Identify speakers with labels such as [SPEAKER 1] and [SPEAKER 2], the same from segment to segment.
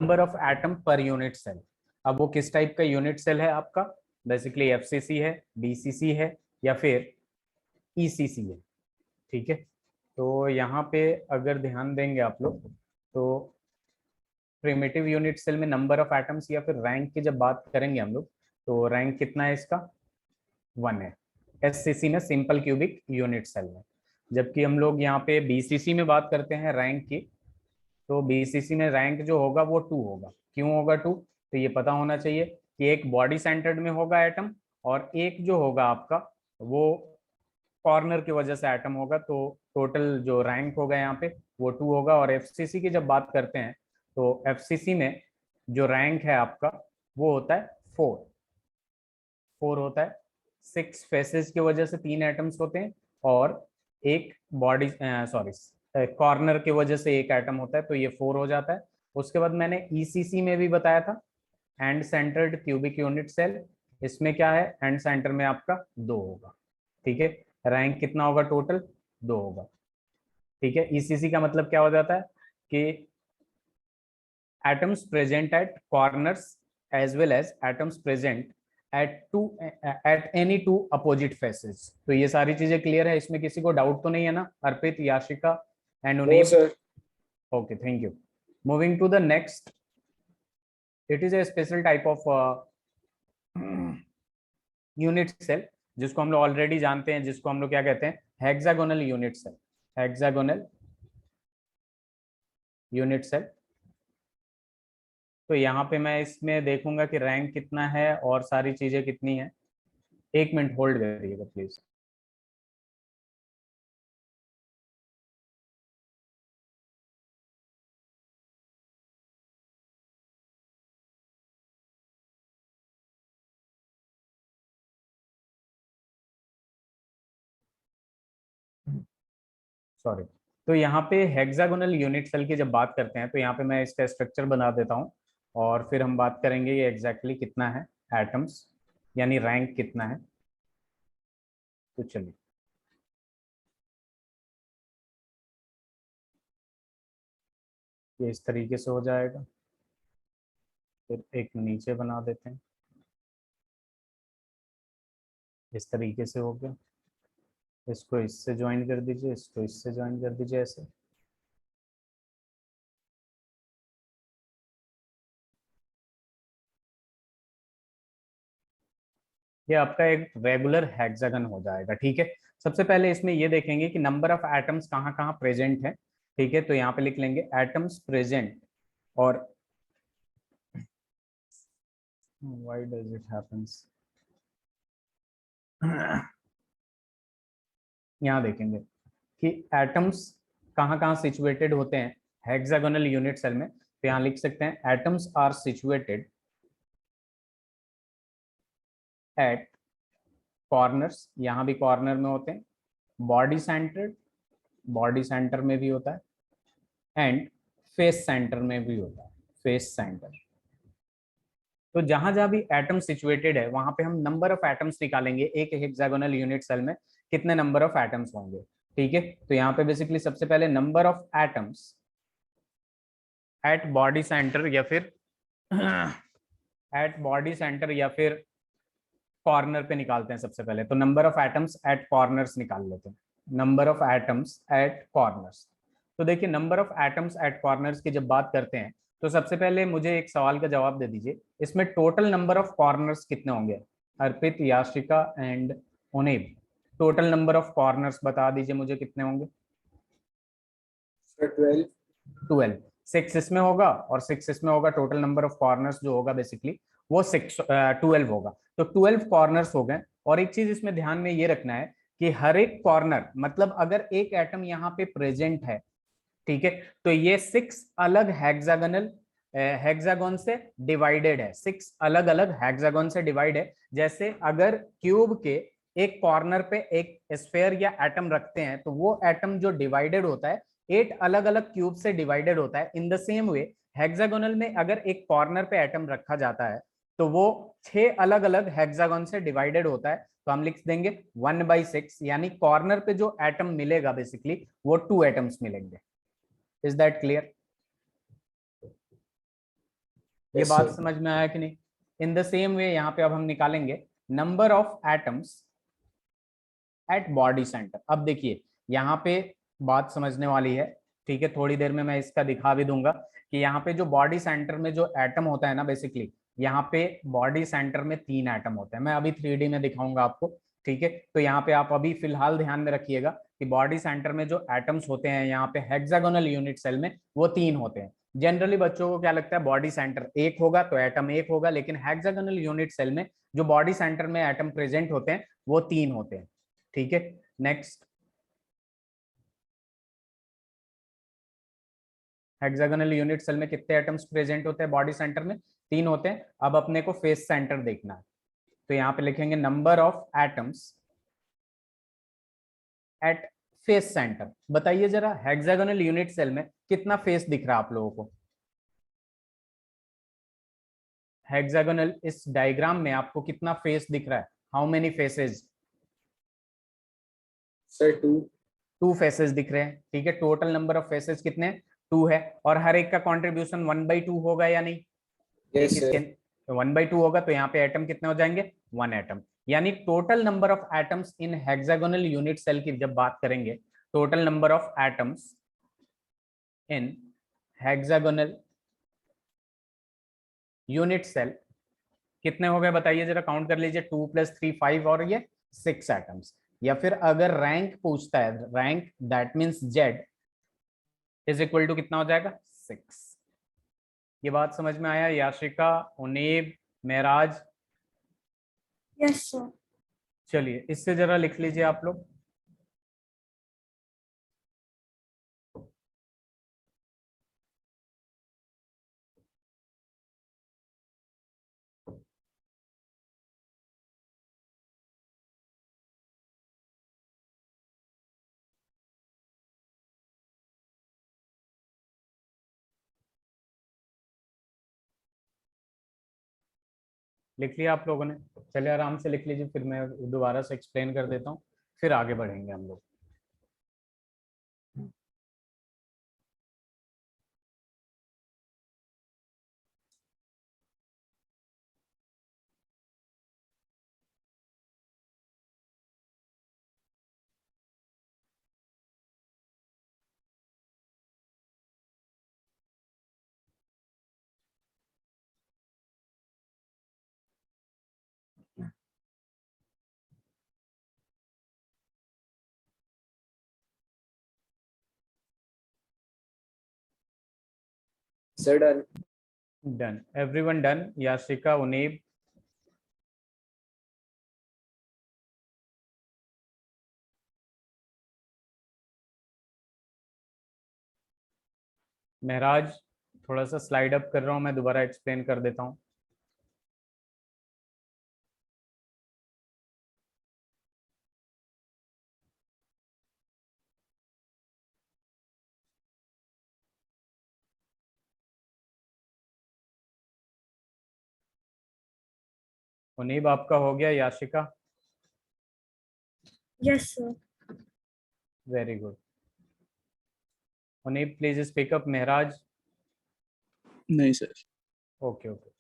[SPEAKER 1] Number of atom per unit cell. अब वो किस टाइप का यूनिट सेल है आपका, बेसिकली एफसीसी है, बीसीसी है, या फिर ईसीसी है। ठीक है, तो यहाँ पे अगर ध्यान देंगे आप लोग तो प्रिमिटिव यूनिट सेल में नंबर ऑफ एटम्स या फिर रैंक की जब बात करेंगे हम लोग, तो रैंक कितना है इसका, 1 है एससीसी में, सिंपल क्यूबिक यूनिट सेल में। जबकि हम लोग यहाँ पे बीसीसी में बात करते हैं रैंक की, तो बीसीसी में रैंक जो होगा वो 2 होगा। क्यों होगा 2, तो ये पता होना चाहिए कि एक बॉडी सेंटर्ड में होगा एटम, और एक जो होगा आपका वो कॉर्नर की वजह से एटम होगा। तो टोटल जो रैंक होगा यहाँ पे वो 2 होगा। और एफसीसी की जब बात करते हैं तो एफसीसी में जो रैंक है आपका वो होता है 4 होता है। 6 फेसेस की वजह से 3 एटम्स होते हैं, और एक बॉडी कॉर्नर की वजह से एक एटम होता है, तो ये 4 हो जाता है। उसके बाद मैंने ईसीसी में भी बताया था end centred cubic unit cell, इसमें क्या है, एंड सेंटर में आपका 2 होगा। ठीक है, रैंक कितना होगा टोटल, 2 होगा। ठीक है, ईसीसी का मतलब क्या हो जाता है कि atoms present at corners as well as atoms present at any two opposite faces। तो ये सारी चीजें क्लियर है, इसमें किसी को डाउट तो नहीं है ना, Arpit, Yashika and
[SPEAKER 2] no
[SPEAKER 1] Uneeb?
[SPEAKER 2] Sir.
[SPEAKER 1] Okay, thank you. Moving to the next, it is a special type of unit cell जिसको हम लोग ऑलरेडी जानते हैं, जिसको हम लोग क्या कहते हैं, hexagonal unit cell. Hexagonal unit cell. तो यहाँ पे मैं इसमें देखूंगा कि रैंक कितना है और सारी चीजें कितनी है। 1 मिनट होल्ड करिएगा प्लीज। सॉरी। तो यहाँ पे हेक्सागोनल यूनिट सेल की जब बात करते हैं तो यहाँ पे मैं इसका स्ट्रक्चर बना देता हूँ, और फिर हम बात करेंगे ये एग्जैक्टली कितना है एटम्स, यानी रैंक कितना है। तो चलिए, ये इस तरीके से हो जाएगा। फिर एक नीचे बना देते हैं, इस तरीके से हो गया। इसको इससे ज्वाइन कर दीजिए, इसको इससे ज्वाइन कर दीजिए, ऐसे। ये आपका एक रेगुलर हेक्सागन हो जाएगा। ठीक है, सबसे पहले इसमें ये देखेंगे कि नंबर ऑफ एटम्स कहाँ कहाँ प्रेजेंट है। ठीक है, तो यहाँ पे लिख लेंगे एटम्स प्रेजेंट, और व्हाई डज इट हैपेंस, यहाँ देखेंगे कि एटम्स कहाँ कहाँ सिचुएटेड होते हैं हेक्सागोनल यूनिट सेल में। तो यहाँ लिख सकते हैं atoms are situated at corners, यहाँ भी कॉर्नर में होते हैं, बॉडी सेंटर्ड, बॉडी सेंटर में भी होता है, एंड फेस सेंटर में भी होता है, फेस सेंटर। तो जहां जहां भी एटम सिचुएटेड है वहां पे हम नंबर ऑफ एटम्स निकालेंगे, एक हेक्सागोनल यूनिट सेल में कितने नंबर ऑफ एटम्स होंगे। ठीक है, तो यहाँ पे बेसिकली सबसे पहले number of atoms at body centre या फिर एट बॉडी सेंटर या फिर कॉर्नर पे निकालते हैं सबसे पहले। तो number of atoms at corners निकाल लेते हैं, number of atoms at corners. तो देखिए, number of atoms at corners की जब बात करते हैं तो सबसे पहले मुझे एक सवाल का जवाब दे दीजिए, इसमें टोटल नंबर ऑफ कॉर्नर्स कितने होंगे? Arpit, Yashika and Uneeb, total number of corners बता दीजिए मुझे कितने होंगे।
[SPEAKER 2] सर 12।
[SPEAKER 1] 12। 6 इसमें होगा और 6 इसमें होगा, टोटल नंबर ऑफ कॉर्नर्स जो होगा बेसिकली वो 12 होगा। तो 12 कॉर्नर्स हो गए। और एक चीज इसमें ध्यान में ये रखना है कि हर एक कॉर्नर, मतलब अगर एक एटम यहाँ पे प्रेजेंट है, ठीक है, तो ये 6 अलग हेक्सागोनल हेक्सागोन से डिवाइडेड है, 6 अलग अलग हेक्सागोन से डिवाइड है। जैसे अगर क्यूब के एक कॉर्नर पे एक स्फेयर या एटम रखते हैं तो वो एटम जो डिवाइडेड होता है 8 अलग अलग क्यूब से डिवाइडेड होता है। In the same way hexagonal में अगर एक कॉर्नर पे एटम रखा जाता है तो वो 6 अलग अलग हेक्सागोन से डिवाइडेड होता है। तो हम लिख देंगे 1/6, यानी कॉर्नर पे जो एटम मिलेगा बेसिकली वो 2 एटम्स मिलेंगे। Is that clear? ये
[SPEAKER 2] Yes,
[SPEAKER 1] बात
[SPEAKER 2] sir.
[SPEAKER 1] समझ में आया कि नहीं? इन द सेम वे यहाँ पे अब हम निकालेंगे number of atoms at body centre. अब देखिए यहाँ पे बात समझने वाली है, ठीक है, थोड़ी देर में मैं इसका दिखा भी दूंगा कि यहाँ पे जो बॉडी सेंटर में जो एटम होता है ना, बेसिकली यहाँ पे बॉडी सेंटर में 3 एटम होते हैं। मैं अभी 3D में दिखाऊंगा आपको, ठीक है। तो यहाँ पे आप अभी फिलहाल ध्यान में रखिएगा कि बॉडी सेंटर में जो एटम्स होते हैं यहाँ पे हेक्सागोनल यूनिट सेल में, वो 3 होते हैं। जनरली बच्चों को क्या लगता है, बॉडी सेंटर एक होगा तो एटम एक होगा, लेकिन हेक्सागोनल यूनिट सेल में जो बॉडी सेंटर में एटम प्रेजेंट होते हैं वो 3 होते हैं, ठीक है। नेक्स्ट, हेक्सागोनल यूनिट सेल में कितने एटम्स प्रेजेंट होते हैं बॉडी सेंटर में? 3 होते हैं। अब अपने को फेस सेंटर देखना है, तो यहाँ पे लिखेंगे number of atoms at face centre. बताइए जरा हेक्सागोनल यूनिट सेल में कितना फेस दिख रहा है आप लोगों को? हेक्सागोनल इस डायग्राम में आपको कितना फेस दिख रहा है? How many faces?
[SPEAKER 2] Sir, 2.
[SPEAKER 1] 2 faces दिख रहे हैं, ठीक है। टोटल नंबर ऑफ फेसेस कितने? 2 है। और हर एक का कॉन्ट्रीब्यूशन 1/2 होगा या नहीं? एक
[SPEAKER 2] Yes,
[SPEAKER 1] इसके
[SPEAKER 2] sir.
[SPEAKER 1] 1/2 होगा, तो यहाँ पे एटम कितने हो जाएंगे? 1 एटम। यानी total number of atoms in hexagonal unit cell की जब बात करेंगे, total number of atoms in hexagonal unit cell कितने हो गए बताइए जरा, काउंट कर लीजिए। 2 + 3 5 और ये 6 एटम्स। या फिर अगर रैंक पूछता है, rank that means z is equal to कितना हो जाएगा? 6। ये बात समझ में आया? Yashika, Uneeb, Meraj,
[SPEAKER 3] yes sir.
[SPEAKER 1] चलिए इससे जरा लिख लीजिए आप लोग। लिख लिया आप लोगों ने? चलिए आराम से लिख लीजिए, फिर मैं दोबारा से एक्सप्लेन कर देता हूँ, फिर आगे बढ़ेंगे हम लोग।
[SPEAKER 2] Sir, done.
[SPEAKER 1] Done, everyone done? Yashika, Uneeb, Mehraj, थोड़ा सा स्लाइड अप कर रहा हूँ मैं, दोबारा एक्सप्लेन कर देता हूँ। उनीब आपका हो गया? Yashika?
[SPEAKER 3] Yes sir.
[SPEAKER 1] Very good. Uneeb please speak up. Mehraj?
[SPEAKER 4] नहीं सर।
[SPEAKER 1] ओके ओके,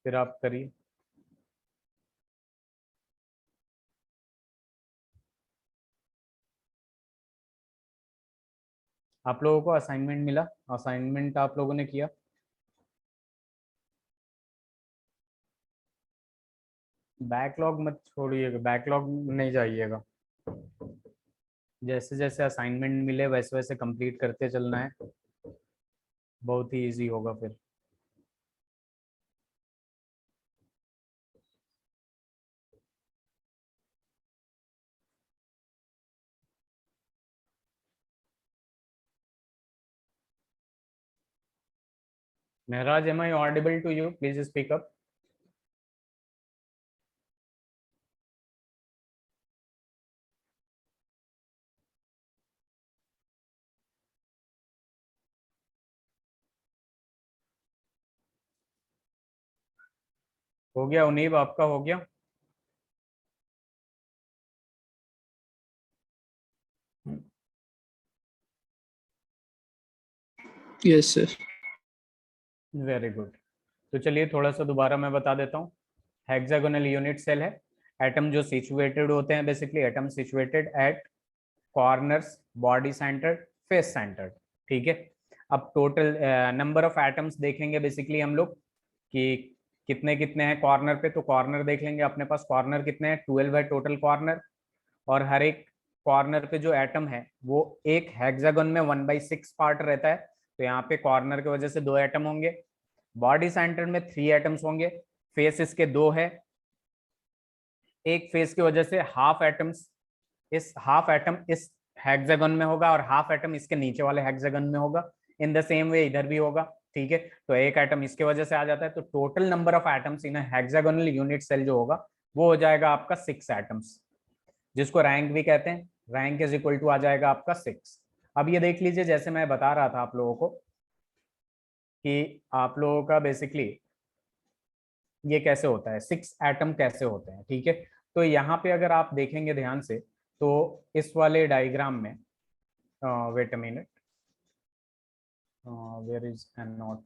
[SPEAKER 1] फिर आप करिए। आप लोगों को असाइनमेंट मिला? असाइनमेंट आप लोगों ने किया? बैकलॉग मत छोड़िएगा, बैकलॉग नहीं जाइएगा। जैसे जैसे असाइनमेंट मिले वैसे वैसे कंप्लीट करते चलना है, बहुत ही इजी होगा फिर। Mehraj, am I audible to you? Please speak up. हो गया उनीब, आपका हो गया?
[SPEAKER 4] Yes sir.
[SPEAKER 1] Very good. तो चलिए थोड़ा सा दोबारा मैं बता देता हूँ। हेक्सागोनल यूनिट सेल है, एटम जो सिचुएटेड होते हैं, basically atom situated at corners, body centred, face centred. ठीक है, अब टोटल नंबर ऑफ एटम्स देखेंगे बेसिकली हम लोग कि कितने कितने हैं कॉर्नर पे। तो कॉर्नर देख लेंगे, अपने पास कॉर्नर कितने हैं, 12 है टोटल कॉर्नर। और हर एक कॉर्नर पे जो एटम है वो एक हेक्सागन में 1/6 पार्ट रहता है। तो यहाँ पे कॉर्नर की वजह से 2 एटम होंगे। बॉडी सेंटर में 3 एटम्स होंगे, फेस इसके 2 है, एक फेस की वजह से हाफ एटम्स, इस हाफ एटम इस हेक्सागन में होगा और हाफ एटम इसके नीचे वाले हेक्सागन में होगा। इन द सेम वे इधर भी होगा। ठीक है, तो एक एटम इसके वजह से आ जाता है। तो total number of atoms in hexagonal unit cell जो होगा वो हो जाएगा आपका 6 एटम्स, जिसको रैंक भी कहते हैं। रैंक इज इक्वल टू आ जाएगा आपका 6। अब ये देख लीजिए, जैसे मैं बता रहा था आप लोगों को कि आप लोगों का बेसिकली ये कैसे होता है, 6 एटम कैसे होते हैं। ठीक है, तो यहाँ पे अगर आप देखेंगे ध्यान से तो इस वाले डायग्राम में, wait a minute, where is an note,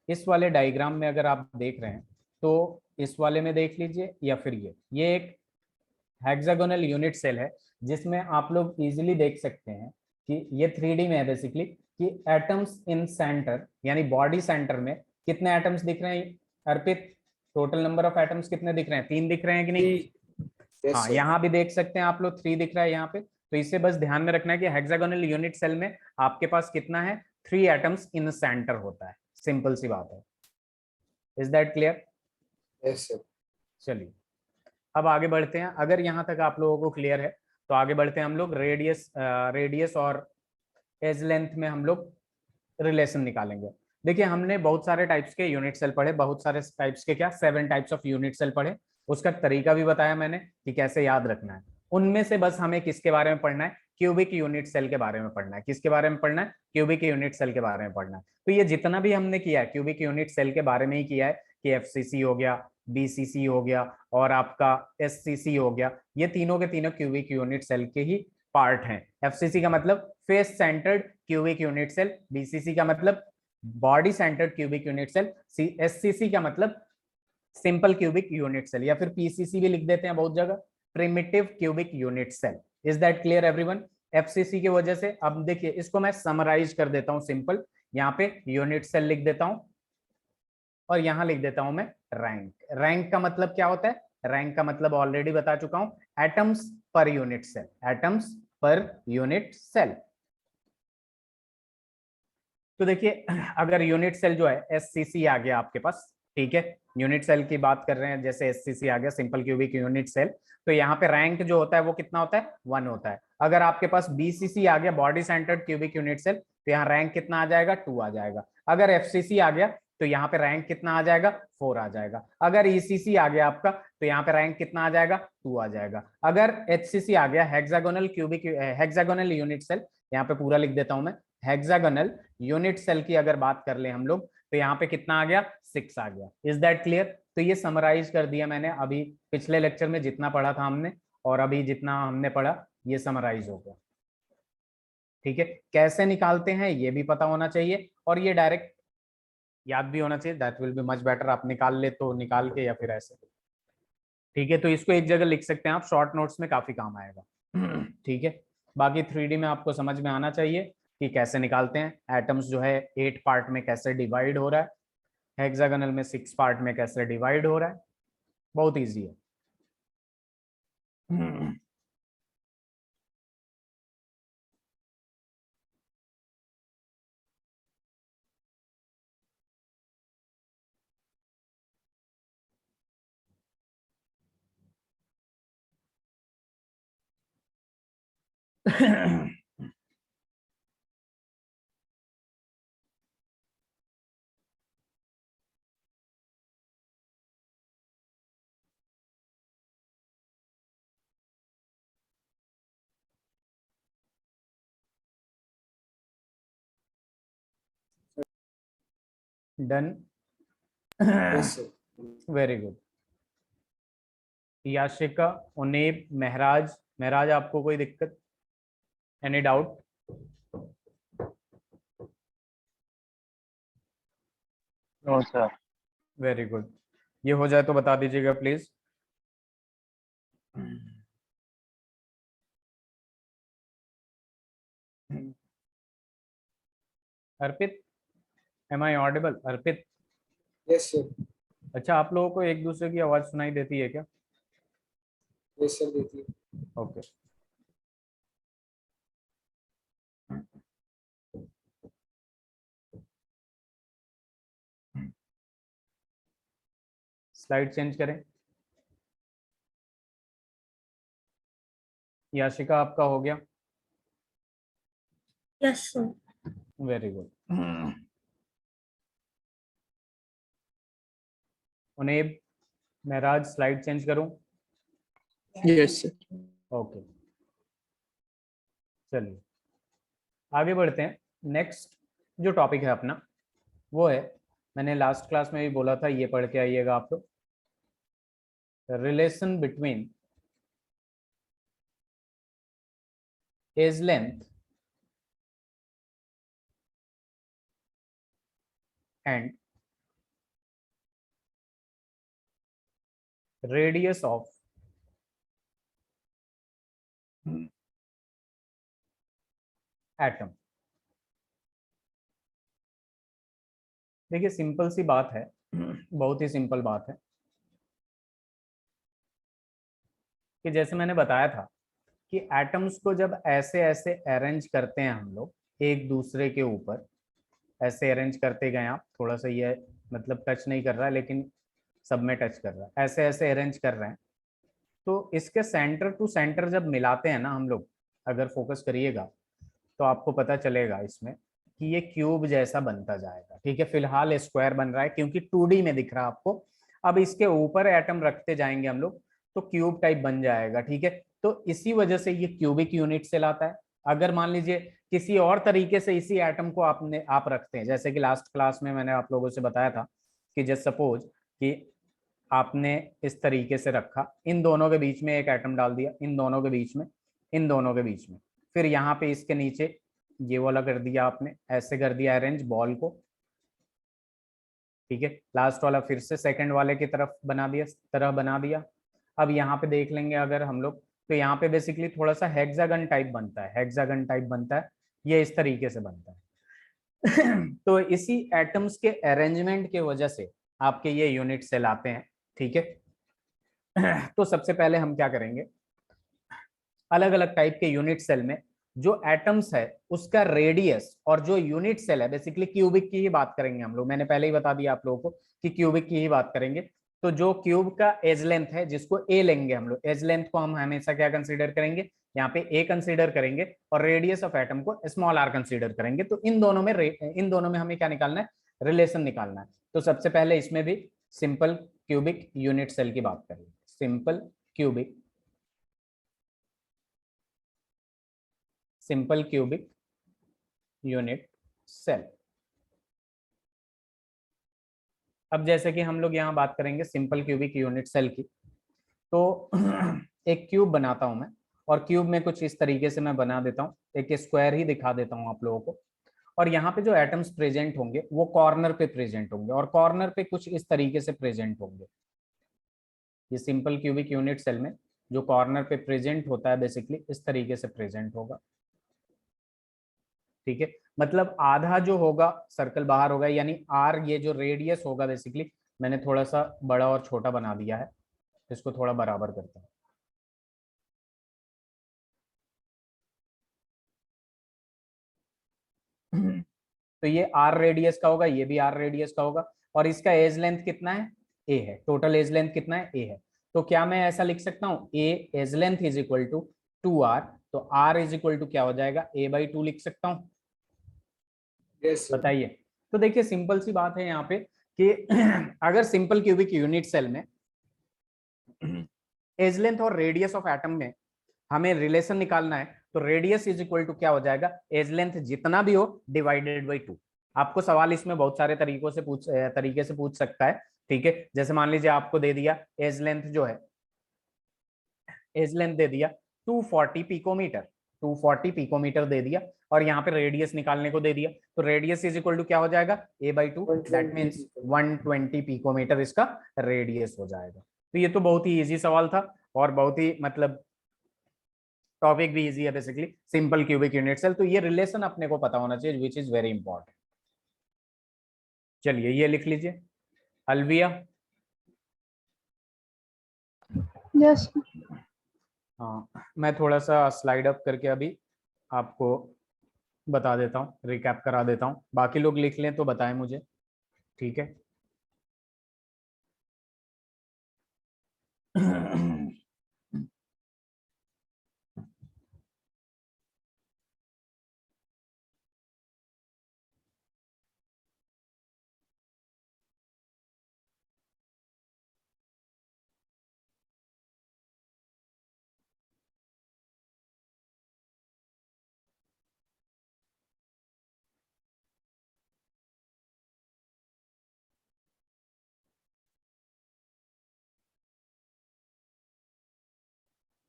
[SPEAKER 1] इस वाले डायग्राम में अगर आप देख रहे हैं तो इस वाले में देख लीजिए, या फिर ये एक हेक्सागोनल यूनिट सेल है जिसमें आप लोग इजीली देख सकते हैं कि ये 3D में है बेसिकली, कि एटम्स इन सेंटर यानी बॉडी सेंटर में कितने एटम्स दिख रहे हैं अर्पित? टोटल नंबर ऑफ एटम्स कितने दिख रहे हैं? 3 दिख रहे हैं कि नहीं?
[SPEAKER 2] Yes,
[SPEAKER 1] हाँ,
[SPEAKER 2] sir.
[SPEAKER 1] यहाँ भी देख सकते हैं आप लोग, 3 दिख रहा है यहाँ पे। तो इससे बस ध्यान में रखना है कि हेक्सागोनल यूनिट सेल में आपके पास कितना है, 3 एटम्स इन सेंटर होता है। सिंपल सी बात है। Is that clear?
[SPEAKER 2] Yes, sir.
[SPEAKER 1] चलिए अब आगे बढ़ते हैं। अगर यहाँ तक आप लोगों को क्लियर है तो आगे बढ़ते हैं हम लोग रेडियस और एज लेंथ में हम लोग रिलेशन निकालेंगे। देखिए हमने बहुत सारे टाइप्स के यूनिट सेल पढ़े, बहुत सारे टाइप्स के, क्या 7 टाइप्स ऑफ यूनिट सेल पढ़े। उसका तरीका भी बताया मैंने कि कैसे याद रखना है। उनमें से बस हमें किसके बारे में पढ़ना है? क्यूबिक यूनिट सेल के बारे में पढ़ना है। किसके बारे में पढ़ना है? क्यूबिक यूनिट सेल के बारे में पढ़ना है। तो ये जितना भी हमने किया है क्यूबिक यूनिट सेल के बारे में ही किया है, कि एफसीसी हो गया, बीसीसी हो गया और आपका एससीसी हो गया, ये तीनों के तीनों क्यूबिक यूनिट सेल के ही पार्ट हैं। एफसीसी का मतलब face centred cubic unit cell, BCC का मतलब body centred cubic unit cell, SCC का मतलब सिंपल क्यूबिक यूनिट सेल, या फिर पीसीसी भी लिख देते हैं बहुत जगह, primitive cubic unit cell. Is that clear everyone? FCC की वजह से, अब देखिए इसको मैं समराइज कर देता हूं सिंपल, यहाँ पे यूनिट सेल लिख देता हूं और यहां लिख देता हूं मैं रैंक। रैंक का मतलब क्या होता है? रैंक का मतलब ऑलरेडी बता चुका हूं, atoms per unit cell, atoms per unit cell. तो देखिए अगर यूनिट सेल जो है एससीसी आ गया आपके पास, ठीक है, यूनिट सेल की बात कर रहे हैं, जैसे एससीसी आ गया, सिंपल क्यूबिक यूनिट सेल, तो यहाँ पे रैंक जो होता है वो कितना होता है? 1 होता है। अगर आपके पास बीसीसी आ गया, body centred cubic unit cell, तो यहाँ रैंक कितना आ जाएगा? 2 आ जाएगा। अगर एफसीसी आ गया तो यहाँ पे रैंक कितना आ जाएगा? 4 आ जाएगा। अगर ईसीसी आ गया आपका तो यहाँ पे रैंक कितना आ जाएगा? 2 आ जाएगा। अगर एचसीसी आ गया, hexagonal cubic hexagonal unit cell, यहाँ पे पूरा लिख देता हूं मैं, हेक्सागोनल यूनिट सेल की अगर बात कर ले हम लोग तो यहाँ पे कितना आ गया? 6 आ गया। Is that clear? तो ये समराइज कर दिया मैंने, अभी पिछले लेक्चर में जितना पढ़ा था हमने और अभी जितना हमने पढ़ा ये समराइज हो गया। ठीक है, कैसे निकालते हैं ये भी पता होना चाहिए और ये डायरेक्ट याद भी होना चाहिए। That will be much better. आप निकाल ले तो निकाल के, या फिर ऐसे। ठीक है, तो इसको एक जगह लिख सकते हैं आप, शॉर्ट नोट्स में काफी काम आएगा। ठीक है, बाकी 3D में आपको समझ में आना चाहिए कि कैसे निकालते हैं। एटम्स जो है 8 पार्ट में कैसे डिवाइड हो रहा है, हेक्सागोनल में 6 पार्ट में कैसे डिवाइड हो रहा है, बहुत ईजी है। Done.
[SPEAKER 2] Yes, sir.
[SPEAKER 1] Very good. Yashika, Uneeb, Mehraj, Mehraj आपको कोई दिक्कत, any doubt?
[SPEAKER 4] No sir.
[SPEAKER 1] Very good. ये हो जाए तो बता दीजिएगा please. Arpit, am I audible? Arpit,
[SPEAKER 2] yes sir.
[SPEAKER 1] अच्छा आप लोगों को एक दूसरे की आवाज सुनाई देती है क्या?
[SPEAKER 2] यस सर, देती है।
[SPEAKER 1] ओके। स्लाइड चेंज करें। याशिका आपका हो गया?
[SPEAKER 3] Yes, sir.
[SPEAKER 1] Very good. Uneeb, Mehraj, slide change करूं?
[SPEAKER 4] Yes sir.
[SPEAKER 1] ओके, चलिए आगे बढ़ते हैं। नेक्स्ट जो टॉपिक है अपना वो है, मैंने लास्ट क्लास में भी बोला था, ये पढ़ के आइएगा आप लोग, relation between edge length and radius of atom. देखिए सिंपल सी बात है, बहुत ही सिंपल बात है कि जैसे मैंने बताया था कि एटम्स को जब ऐसे ऐसे अरेंज करते हैं हम लोग एक दूसरे के ऊपर, ऐसे अरेंज करते गए आप, थोड़ा सा ये मतलब टच नहीं कर रहा है लेकिन सब में टच कर रहा है, ऐसे ऐसे अरेंज कर रहे हैं, तो इसके सेंटर टू सेंटर जब मिलाते हैं ना हम लोग, अगर फोकस करिएगा तो आपको पता चलेगा इसमें कि ये क्यूब जैसा बनता जाएगा। ठीक है, फिलहाल स्क्वायर बन रहा है क्योंकि 2D में दिख रहा है आपको। अब इसके ऊपर एटम रखते जाएंगे हम लोग तो क्यूब टाइप बन जाएगा। ठीक है, तो इसी वजह से ये क्यूबिक यूनिट सेल आता है। अगर मान लीजिए किसी और तरीके से इसी एटम को आप रखते हैं, जैसे कि लास्ट क्लास में मैंने आप लोगों से बताया था कि जस्ट सपोज कि आपने इस तरीके से रखा, इन दोनों के बीच में एक एटम डाल दिया, इन दोनों के बीच में, इन दोनों के बीच में, फिर यहाँ पे इसके नीचे ये वाला कर दिया आपने, ऐसे कर दिया अरेंज बॉल को। ठीक है, लास्ट वाला फिर से सेकंड वाले की तरफ बना दिया। अब यहाँ पे देख लेंगे अगर हम लोग, तो यहाँ पे बेसिकली थोड़ा सा हेक्सागन टाइप बनता है, हेक्सागन टाइप बनता है, ये इस तरीके से बनता है। तो इसी एटम्स के अरेंजमेंट के वजह से आपके ये यूनिट सेल आते हैं। ठीक है, तो सबसे पहले हम क्या करेंगे, अलग अलग टाइप के यूनिट सेल में जो एटम्स है उसका रेडियस और जो यूनिट सेल है, बेसिकली क्यूबिक की ही बात करेंगे हम लोग, मैंने पहले ही बता दिया आप लोगों को कि क्यूबिक की ही बात करेंगे। तो जो क्यूब का एज लेंथ है, जिसको ए लेंगे हम लोग, एज लेंथ को हम हमेशा क्या कंसीडर करेंगे, यहाँ पे ए कंसीडर करेंगे, और रेडियस ऑफ एटम को स्मॉल आर कंसीडर करेंगे। तो इन दोनों में हमें क्या निकालना है, रिलेशन निकालना है। तो सबसे पहले इसमें भी सिंपल क्यूबिक यूनिट सेल की बात करेंगे, सिंपल क्यूबिक यूनिट सेल। अब जैसे कि हम लोग यहाँ बात करेंगे सिंपल क्यूबिक यूनिट सेल की, तो एक क्यूब बनाता हूं मैं, और क्यूब में कुछ इस तरीके से मैं बना देता हूँ, एक स्क्वायर ही दिखा देता हूँ आप लोगों को। और यहाँ पे जो एटम्स प्रेजेंट होंगे वो कॉर्नर पे प्रेजेंट होंगे, और कॉर्नर पे कुछ इस तरीके से प्रेजेंट होंगे। ये सिंपल क्यूबिक यूनिट सेल में जो कॉर्नर पे प्रेजेंट होता है बेसिकली इस तरीके से प्रेजेंट होगा। ठीक है, मतलब आधा जो होगा सर्कल बाहर होगा, यानी आर, ये जो रेडियस होगा बेसिकली, मैंने थोड़ा सा बड़ा और छोटा बना दिया है, इसको थोड़ा बराबर करता हूँ। तो ये आर रेडियस का होगा, ये भी आर रेडियस का होगा, और इसका एज लेंथ कितना है, ए है, टोटल एज लेंथ कितना है, ए है। तो क्या मैं ऐसा लिख सकता हूँ, a edge length is equal to 2r, तो r इज इक्वल टू क्या हो जाएगा, a/2 लिख सकता हूँ।
[SPEAKER 2] Yes sir.
[SPEAKER 1] बताइए। तो देखिए सिंपल सी बात है यहाँ पे कि अगर सिंपल क्यूबिक यूनिट सेल में एज लेंथ और रेडियस ऑफ एटम में हमें रिलेशन निकालना है, तो रेडियस इज इक्वल टू क्या हो जाएगा, एज लेंथ जितना भी हो डिवाइडेड बाई 2। आपको सवाल इसमें बहुत सारे तरीके से पूछ सकता है। ठीक है, जैसे मान लीजिए आपको दे दिया एज लेंथ जो है, एज लेंथ दे दिया 240 पिकोमीटर, 240 पिकोमीटर दे दिया और यहाँ पे रेडियस निकालने को दे दिया, तो रेडियस इज इक्वल टू क्या हो जाएगा, a/2, that
[SPEAKER 2] 120
[SPEAKER 1] means
[SPEAKER 2] picometer।
[SPEAKER 1] 120 picometer इसका रेडियस हो जाएगा। तो ये तो बहुत ही इजी सवाल था और बहुत ही मतलब टॉपिक भी इजी है basically, simple cubic unit cell. तो ये रिलेशन अपने को पता होना चाहिए विच इज वेरी इंपॉर्टेंट। चलिए ये लिख लीजिए, अलविया।
[SPEAKER 3] Yes.
[SPEAKER 1] हाँ, मैं थोड़ा सा स्लाइड अप करके अभी आपको बता देता हूँ, रिकैप करा देता हूँ, बाकी लोग लिख लें तो बताएं मुझे, ठीक है।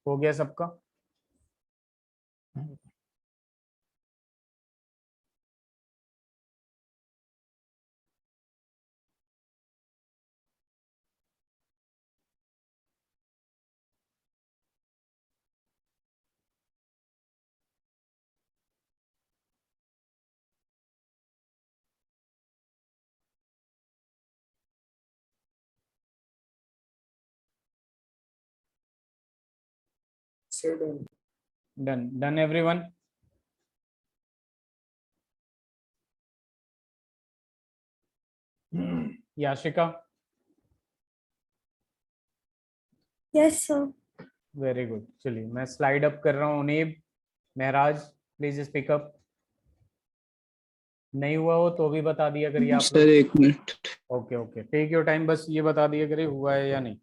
[SPEAKER 1] हो गया सबका?
[SPEAKER 2] Say done।
[SPEAKER 1] Done done everyone. Yashika.
[SPEAKER 3] Yes, sir.
[SPEAKER 1] Very good. चलिए मैं स्लाइड अप कर रहा हूँ। उनीब, महराज, प्लीज स्पीक अप। नहीं हुआ हो तो भी बता दिया करिए आप
[SPEAKER 4] सर
[SPEAKER 1] लोग।
[SPEAKER 4] 1 मिनट।
[SPEAKER 1] Okay okay, take your time, बस ये बता दिया करिए हुआ है या नहीं।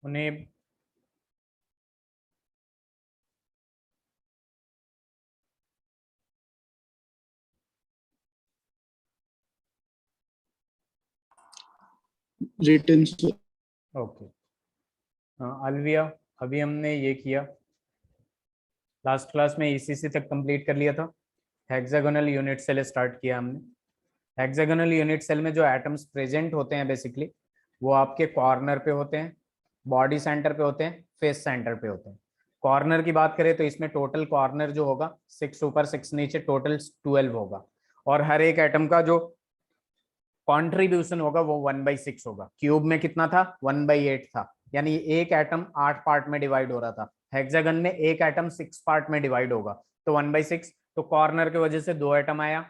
[SPEAKER 1] उनीब,
[SPEAKER 4] रिटन सर।
[SPEAKER 1] ओके। अलविया, अभी हमने ये किया, लास्ट क्लास में ईसीसी तक कंप्लीट कर लिया था। हेक्सागोनल यूनिट सेल स्टार्ट किया हमने। हेक्सागोनल यूनिट सेल में जो एटम्स प्रेजेंट होते हैं बेसिकली वो आपके कॉर्नर पे होते हैं, बॉडी सेंटर पे होते हैं, फेस सेंटर पे होते हैं। कॉर्नर की बात करें तो इसमें टोटल कॉर्नर जो होगा 6 ऊपर 6 नीचे, टोटल 12 होगा। और हर एक एटम का जो कॉन्ट्रीब्यूशन होगा वो 1/6 होगा। क्यूब में कितना था, 1/8 था, यानी एक एटम 8 पार्ट में डिवाइड हो रहा था। हेक्सागन में एक एटम 6 पार्ट में डिवाइड होगा, तो 1/6। तो कॉर्नर की वजह से 2 एटम आया।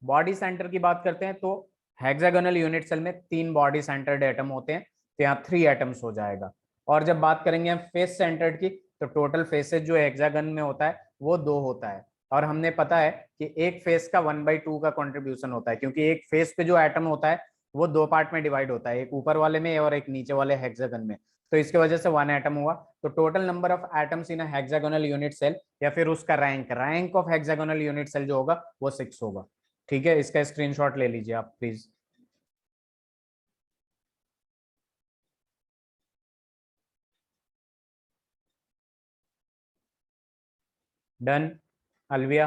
[SPEAKER 1] बॉडी सेंटर की बात करते हैं तो हेक्सागोनल यूनिट सेल में 3 बॉडी सेंटर्ड एटम होते हैं, तो यहाँ 3 एटम्स हो जाएगा। और जब बात करेंगे हम फेस सेंटर्ड की तो टोटल फेसेस जो हेक्सागन में होता है वो 2 होता है। और हमने पता है कि एक फेस का 1/2 का कंट्रीब्यूशन होता है, क्योंकि एक फेस पे जो एटम होता है वो 2 पार्ट में डिवाइड होता है, एक ऊपर वाले में और एक नीचे वाले हेक्सागन में। तो इसके वजह से 1 एटम हुआ। तो total number of atoms in hexagonal unit cell या फिर उसका rank of hexagonal unit cell जो होगा वो 6 होगा। ठीक है, इसका स्क्रीनशॉट ले लीजिए आप please. Done. Alvia.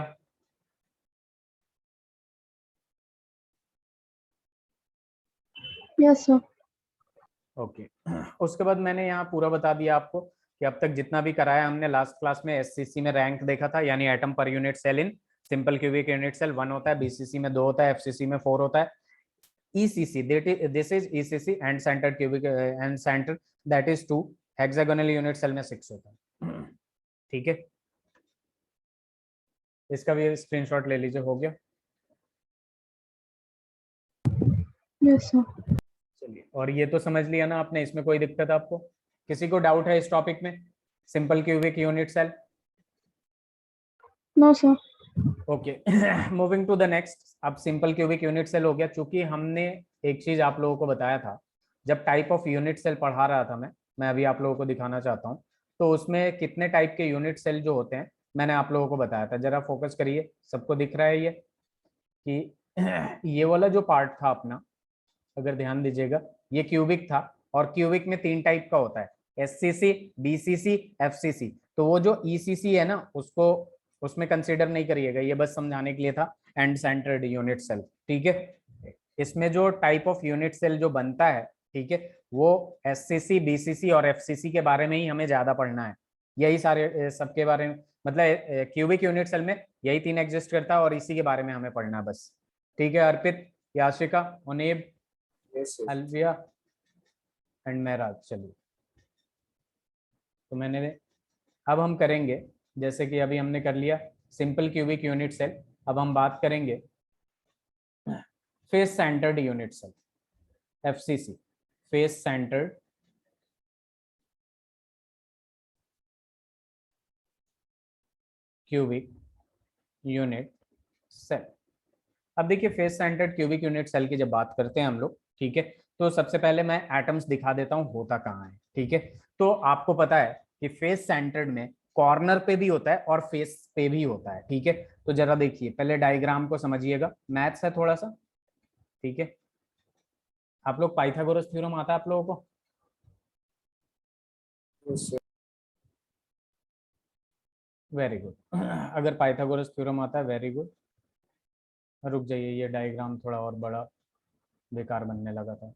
[SPEAKER 3] Yes, sir.
[SPEAKER 1] Okay. उसके बाद मैंने यहाँ पूरा बता दिया आपको कि अब तक जितना भी कराया हमने। लास्ट क्लास में एससीसी में रैंक देखा था, यानी atom per unit cell in simple cubic unit cell 1 होता है, बीसीसी में 2 होता है, एफसीसी में 4 होता है। ECC, this is ECC and centered cubic and center that is 2, hexagonal unit cell में 6 होता है। ठीक है, इसका भी स्क्रीनशॉट ले लीजिए। हो गया?
[SPEAKER 3] Yes, sir.
[SPEAKER 1] चलिए, और ये तो समझ लिया ना आपने, इसमें कोई दिक्कत आपको? किसी को डाउट है इस टॉपिक में? Simple cubic unit cell?
[SPEAKER 3] No, sir.
[SPEAKER 1] Okay, moving to the next. अब सिंपल क्यूबिक यूनिट सेल हो गया। चूंकि हमने एक चीज आप लोगों को बताया था, जब टाइप ऑफ यूनिट सेल पढ़ा रहा था मैं अभी आप लोगों को दिखाना चाहता हूँ। तो उसमें कितने टाइप के यूनिट सेल जो होते हैं मैंने आप लोगों को बताया था। जरा फोकस करिए, सबको दिख रहा है ये कि ये वाला जो पार्ट था अपना, अगर ध्यान दीजिएगा, ये क्यूबिक था और क्यूबिक में 3 टाइप का होता है, SCC, BCC, FCC। तो वो जो ECC है ना, उसको उसमें कंसीडर नहीं करिएगा, ये बस समझाने के लिए था, एंड सेंटर्ड यूनिट सेल। ठीक है, इसमें जो टाइप ऑफ यूनिट सेल जो बनता है, ठीक है, वो SCC, BCC और FCC के बारे में ही हमें ज्यादा पढ़ना है। यही सारे सबके बारे में, मतलब क्यूबिक यूनिट सेल में यही 3 एग्जिस्ट करता है और इसी के बारे में हमें पढ़ना है बस। ठीक है, Arpit, Yashika, Muneeb,
[SPEAKER 2] Yes, sir.
[SPEAKER 1] Alviya and Mehraj. चलिए, तो मैंने अब हम करेंगे, जैसे कि अभी हमने कर लिया सिंपल क्यूबिक यूनिट सेल, अब हम बात करेंगे face centred unit cell, FCC, face centred cubic unit cell. अब देखिए, face centred cubic unit cell की जब बात करते हैं हम लोग, ठीक है, तो सबसे पहले मैं एटम्स दिखा देता हूं होता कहाँ है। ठीक है, तो आपको पता है कि फेस सेंटर्ड में कॉर्नर पे भी होता है और फेस पे भी होता है। ठीक है, तो जरा देखिए, पहले डायग्राम को समझिएगा, मैथ्स है थोड़ा सा। ठीक है, आप लोग पाइथागोरस थ्योरम आता है आप लोगों को?
[SPEAKER 2] Yes, sir.
[SPEAKER 1] Very good. अगर पाइथागोरस थ्योरम आता है, वेरी गुड। रुक जाइए, ये डायग्राम थोड़ा और बड़ा बेकार बनने लगा था।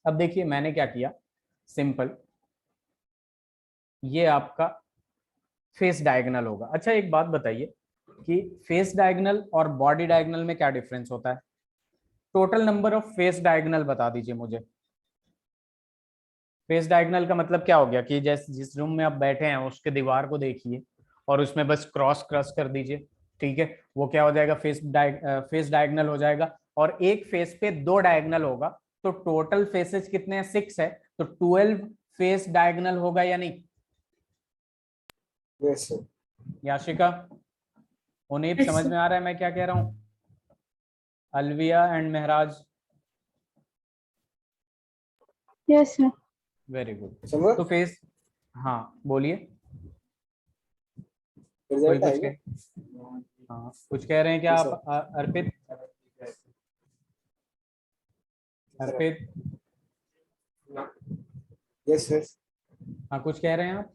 [SPEAKER 1] अब देखिए मैंने क्या किया, सिंपल, ये आपका फेस डायगोनल होगा। अच्छा, एक बात बताइए कि फेस डायगोनल और बॉडी डायगोनल में क्या डिफरेंस होता है? Total number of face diagonal बता दीजिए मुझे। फेस डायगोनल का मतलब क्या हो गया कि जैसे जिस रूम में आप बैठे हैं उसके दीवार को देखिए और उसमें बस क्रॉस क्रॉस कर दीजिए। ठीक है, वो क्या हो जाएगा, फेस डायगोनल हो जाएगा। और एक फेस पे 2 डायगोनल होगा, तो टोटल फेसेस कितने हैं? 6 है, तो 12 फेस डायगोनल होगा या नहीं?
[SPEAKER 2] Yes, sir.
[SPEAKER 1] याशिका, उन्हें समझ में आ रहा है मैं क्या कह रहा हूँ? Alvia and Maharaj?
[SPEAKER 3] Yes, sir.
[SPEAKER 1] Very good.
[SPEAKER 2] समझ?
[SPEAKER 1] तो फेस, हाँ बोलिए, कोई
[SPEAKER 2] Result
[SPEAKER 1] कुछ
[SPEAKER 2] आएगा?
[SPEAKER 1] हाँ कुछ कह रहे हैं क्या
[SPEAKER 2] Yes,
[SPEAKER 1] आप? अर्पित, अर्पित,
[SPEAKER 2] Yes, sir.
[SPEAKER 1] हाँ कुछ कह रहे हैं आप?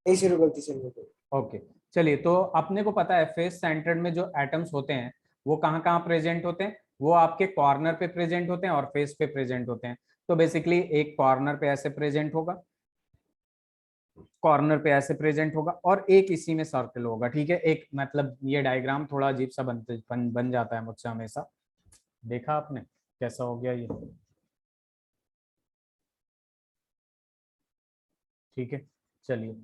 [SPEAKER 2] नहीं शुरू करती चलिए।
[SPEAKER 1] ओके, चलिए, तो अपने को पता है फेस सेंटर्ड में जो एटम्स होते हैं वो कहाँ कहाँ प्रेजेंट होते हैं? वो आपके कॉर्नर पे प्रेजेंट होते हैं और फेस पे प्रेजेंट होते हैं। तो बेसिकली एक कॉर्नर पे ऐसे प्रेजेंट होगा, कॉर्नर पे ऐसे प्रेजेंट होगा, और एक इसी में सर्कल होगा। ठीक है, एक मतलब ये डायग्राम थोड़ा अजीब सा बन जाता है मुझसे हमेशा, देखा आपने कैसा हो गया ये? ठीक है, चलिए,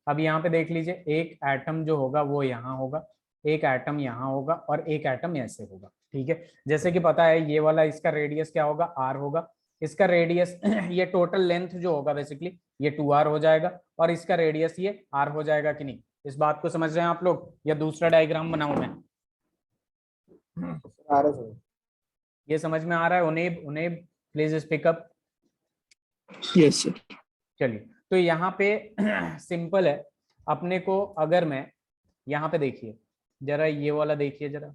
[SPEAKER 1] अब यहाँ पे देख लीजिए, एक एटम जो होगा वो यहाँ होगा, एक एटम यहाँ होगा और एक एटम ऐसे होगा। ठीक है, जैसे कि पता है ये वाला, इसका रेडियस क्या होगा? R होगा। इसका रेडियस ये टोटल लेंथ जो होगा बेसिकली ये 2R हो जाएगा, और इसका रेडियस ये R हो जाएगा कि नहीं? इस बात को समझ रहे हैं आप लोग, या दूसरा डायग्राम बनाऊं मैं?
[SPEAKER 2] आ रहा है।
[SPEAKER 1] ये समझ में आ रहा है? उन्हें उन्हें please speak up.
[SPEAKER 4] Yes, sir.
[SPEAKER 1] चलिए, तो यहाँ पे सिंपल है अपने को। अगर मैं यहाँ पे देखिए जरा, ये वाला देखिए जरा,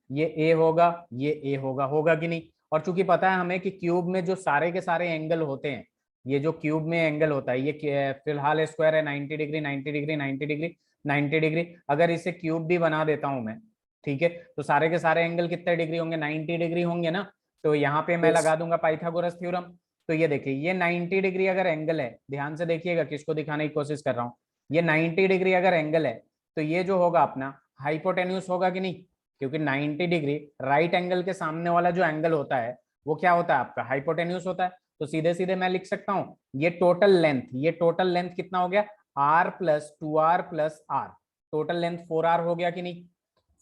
[SPEAKER 1] ये A होगा, ये A होगा, होगा कि नहीं? और चूंकि पता है हमें कि क्यूब में जो सारे के सारे एंगल होते हैं ये जो क्यूब में एंगल होता है ये फिलहाल स्क्वायर है 90 डिग्री 90 डिग्री 90 डिग्री 90 डिग्री। अगर इसे क्यूब भी बना देता हूं मैं, ठीक है, तो सारे के सारे एंगल कितने डिग्री होंगे, 90 डिग्री होंगे ना। तो यहाँ पे मैं
[SPEAKER 2] Yes.
[SPEAKER 1] लगा दूंगा पाइथागोरस थ्योरम। तो ये देखिए ये 90 डिग्री अगर एंगल है, ध्यान से देखिएगा किसको दिखाने की कोशिश कर रहा हूँ, ये 90 डिग्री अगर एंगल है तो ये जो होगा अपना हाइपोटेन्यूस होगा कि नहीं, क्योंकि 90 डिग्री राइट एंगल के सामने वाला जो एंगल होता है वो क्या होता है आपका, हाइपोटेन्यूस होता है। तो सीधे सीधे मैं लिख सकता हूं ये टोटल लेंथ कितना हो गया, r plus 2r plus r, total length 4r हो गया कि नहीं,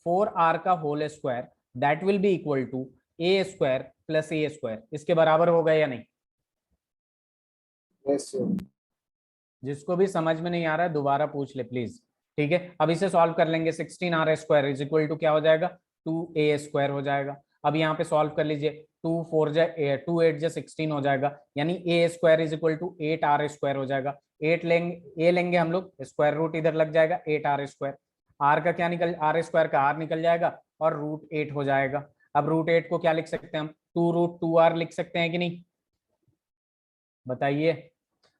[SPEAKER 1] 4r का whole square that will be equal to A square plus A square, इसके बराबर हो गया या नहीं।
[SPEAKER 2] Yes, sir.
[SPEAKER 1] जिसको भी समझ में नहीं आ रहा है दोबारा पूछ ले प्लीज, ठीक है। अब इसे सॉल्व कर लेंगे, 16r square is equal to क्या हो जाएगा, 2a स्क्वायर हो जाएगा। अब यहाँ पे सॉल्व कर लीजिए, 2 8 जा 16 हो जाएगा, यानी a square is equal to 8r square हो जाएगा। 8 लेंगे, a लेंगे हम लोग, स्क्वायर रूट इधर लग जाएगा, 8r स्क्वायर, r का क्या निकल, r स्क्वायर का r निकल जाएगा और रूट 8 हो जाएगा। अब रूट 8 को क्या लिख सकते हैं हम, 2√2r लिख सकते हैं कि नहीं, बताइए।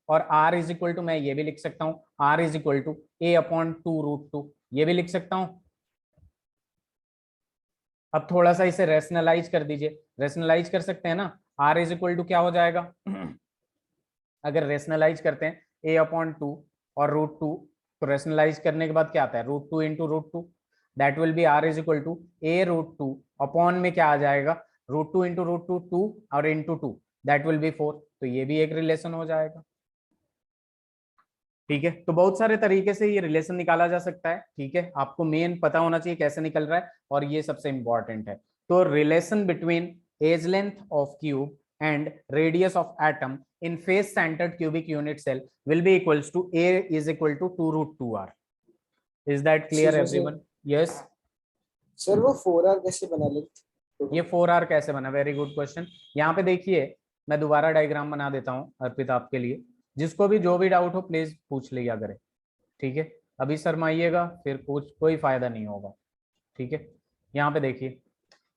[SPEAKER 1] और r इज इक्वल टू मैं ये भी लिख सकता हूँ, r is equal to a/2√2, ये भी लिख सकता हूँ। अब थोड़ा सा इसे रेशनलाइज कर दीजिए, रेशनलाइज कर सकते हैं ना, r इज इक्वल टू क्या हो जाएगा अगर रेशनलाइज करते हैं a/2 और √2, तो रेशनलाइज करने के बाद क्या आता है, √2 into √2, that will be r is equal to a√2 upon में क्या आ जाएगा, √2 इंटू √2 2 और इंटू 2 दैट विल बी 4। तो ये भी एक रिलेशन हो जाएगा, ठीक है। तो बहुत सारे तरीके से ये रिलेशन निकाला जा सकता है, ठीक है, आपको मेन पता होना चाहिए कैसे निकल रहा है, और ये सबसे इंपॉर्टेंट है। तो relation between edge length of cube and radius of atom in face centred cubic unit cell will be equals to a is equal to 2√2r। Is that clear everyone? Yes.
[SPEAKER 2] Sir वो 4R कैसे बना लेते?
[SPEAKER 1] ये 4r कैसे बना, very good question. यहाँ पे देखिए मैं दोबारा डायग्राम बना देता हूँ अर्पित आपके लिए, जिसको भी जो भी डाउट हो प्लीज पूछ लिया करें, ठीक है। अभी शर्माइएगा फिर कुछ कोई फायदा नहीं होगा, ठीक है। यहाँ पे देखिए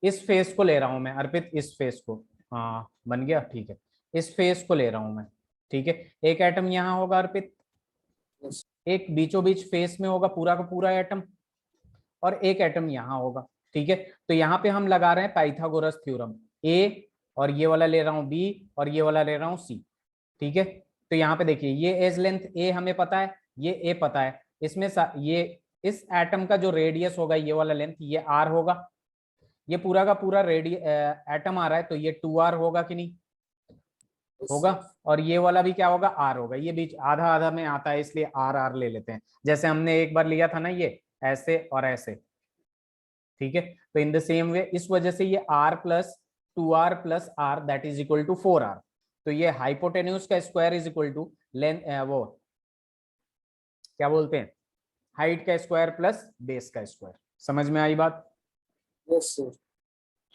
[SPEAKER 1] इस फेस को ले रहा हूं मैं अर्पित, इस फेस को, हाँ बन गया, ठीक है। इस फेस को ले रहा हूं मैं, ठीक है। एक एटम यहाँ होगा अर्पित,
[SPEAKER 2] Yes.
[SPEAKER 1] एक बीचों बीच फेस में होगा पूरा का पूरा एटम, और एक एटम यहाँ होगा, ठीक है। तो यहाँ पे हम लगा रहे हैं पाइथागोरस थ्योरम, ए और ये वाला ले रहा हूँ बी और ये वाला ले रहा हूँ सी, ठीक है। तो यहाँ पे देखिए ये एज लेंथ ए हमें पता है, ये ए पता है, इसमें ये इस एटम का जो रेडियस होगा ये वाला लेंथ ये आर होगा, ये पूरा का पूरा एटम आ रहा है तो ये 2r होगा कि नहीं,
[SPEAKER 2] Yes,
[SPEAKER 1] होगा।
[SPEAKER 2] sir.
[SPEAKER 1] और ये वाला भी क्या होगा, आर होगा, ये बीच आधा आधा में आता है इसलिए आर आर ले लेते हैं, जैसे हमने एक बार लिया था ना ये ऐसे और ऐसे, ठीक है। तो इन द सेम वे इस वजह से ये r plus 2r plus r that is equal to 4r। तो ये हाइपोटेन्यूज का square is equal to length, वो क्या बोलते हैं, हाइट का स्क्वायर प्लस बेस का स्क्वायर। समझ में आई बात?
[SPEAKER 2] Yes, sir.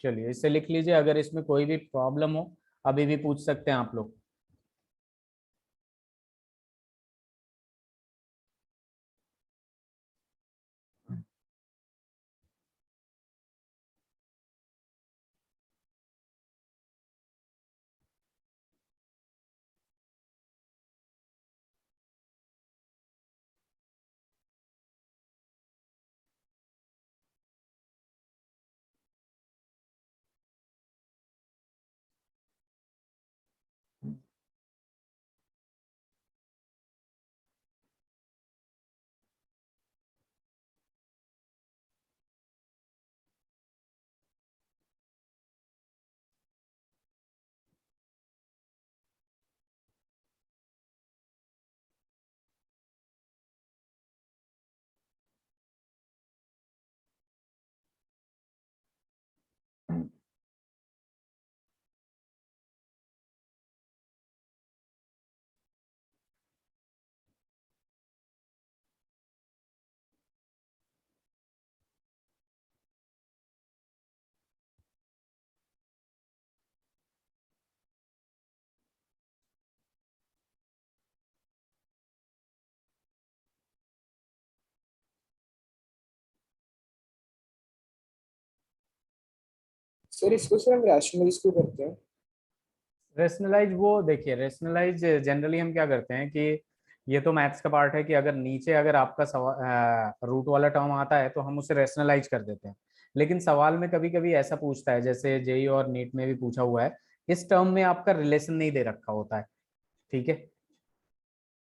[SPEAKER 1] चलिए इसे लिख लीजिए, अगर इसमें कोई भी प्रॉब्लम हो अभी भी पूछ सकते हैं आप लोग।
[SPEAKER 2] सर इसको सर हम रैशनलाइज क्यों करते हैं?
[SPEAKER 1] रेशनलाइज वो देखिए, रेशनलाइज जनरली हम क्या करते हैं कि ये तो मैथ्स का पार्ट है कि अगर नीचे अगर आपका रूट वाला टर्म आता है तो हम उसे रेशनलाइज कर देते हैं। लेकिन सवाल में कभी कभी ऐसा पूछता है, जैसे जेई और नीट में भी पूछा हुआ है, इस टर्म में आपका रिलेशन नहीं दे रखा होता है। ठीक है,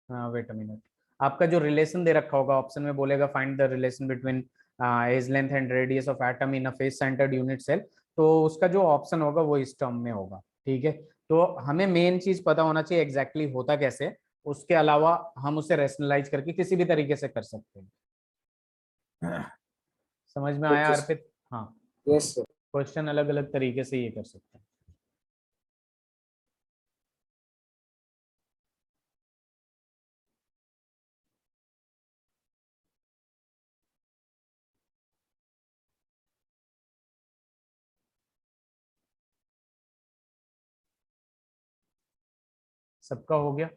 [SPEAKER 1] हाँ वेट अ मिनट, आपका जो रिलेशन दे रखा होगा ऑप्शन में बोलेगा find the relation between edge length and radius of atom in a face centred unit cell, तो उसका जो ऑप्शन होगा वो इस टर्म में होगा। ठीक है, तो हमें मेन चीज पता होना चाहिए एग्जैक्टली होता कैसे, उसके अलावा हम उसे रेशनलाइज करके किसी भी तरीके से कर सकते हैं। समझ में आया
[SPEAKER 2] ओके
[SPEAKER 1] अर्पित? हाँ,
[SPEAKER 2] यस सर।
[SPEAKER 1] क्वेश्चन अलग अलग तरीके से ये कर सकते हैं। सबका हो गया?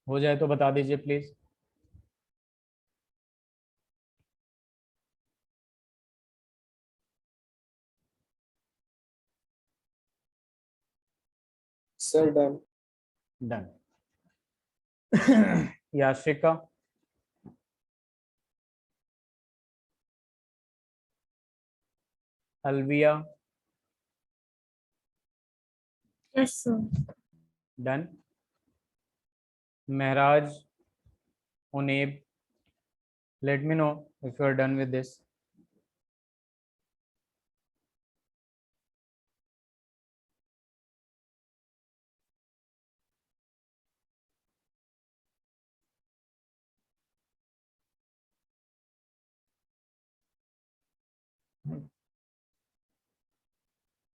[SPEAKER 1] हो जाए तो बता दीजिए please.
[SPEAKER 2] Sir done.
[SPEAKER 1] Done. Yashika, Alvia,
[SPEAKER 3] Yes, sir.
[SPEAKER 1] Done. Maharaj, Uneeb, let me know if you are done with this.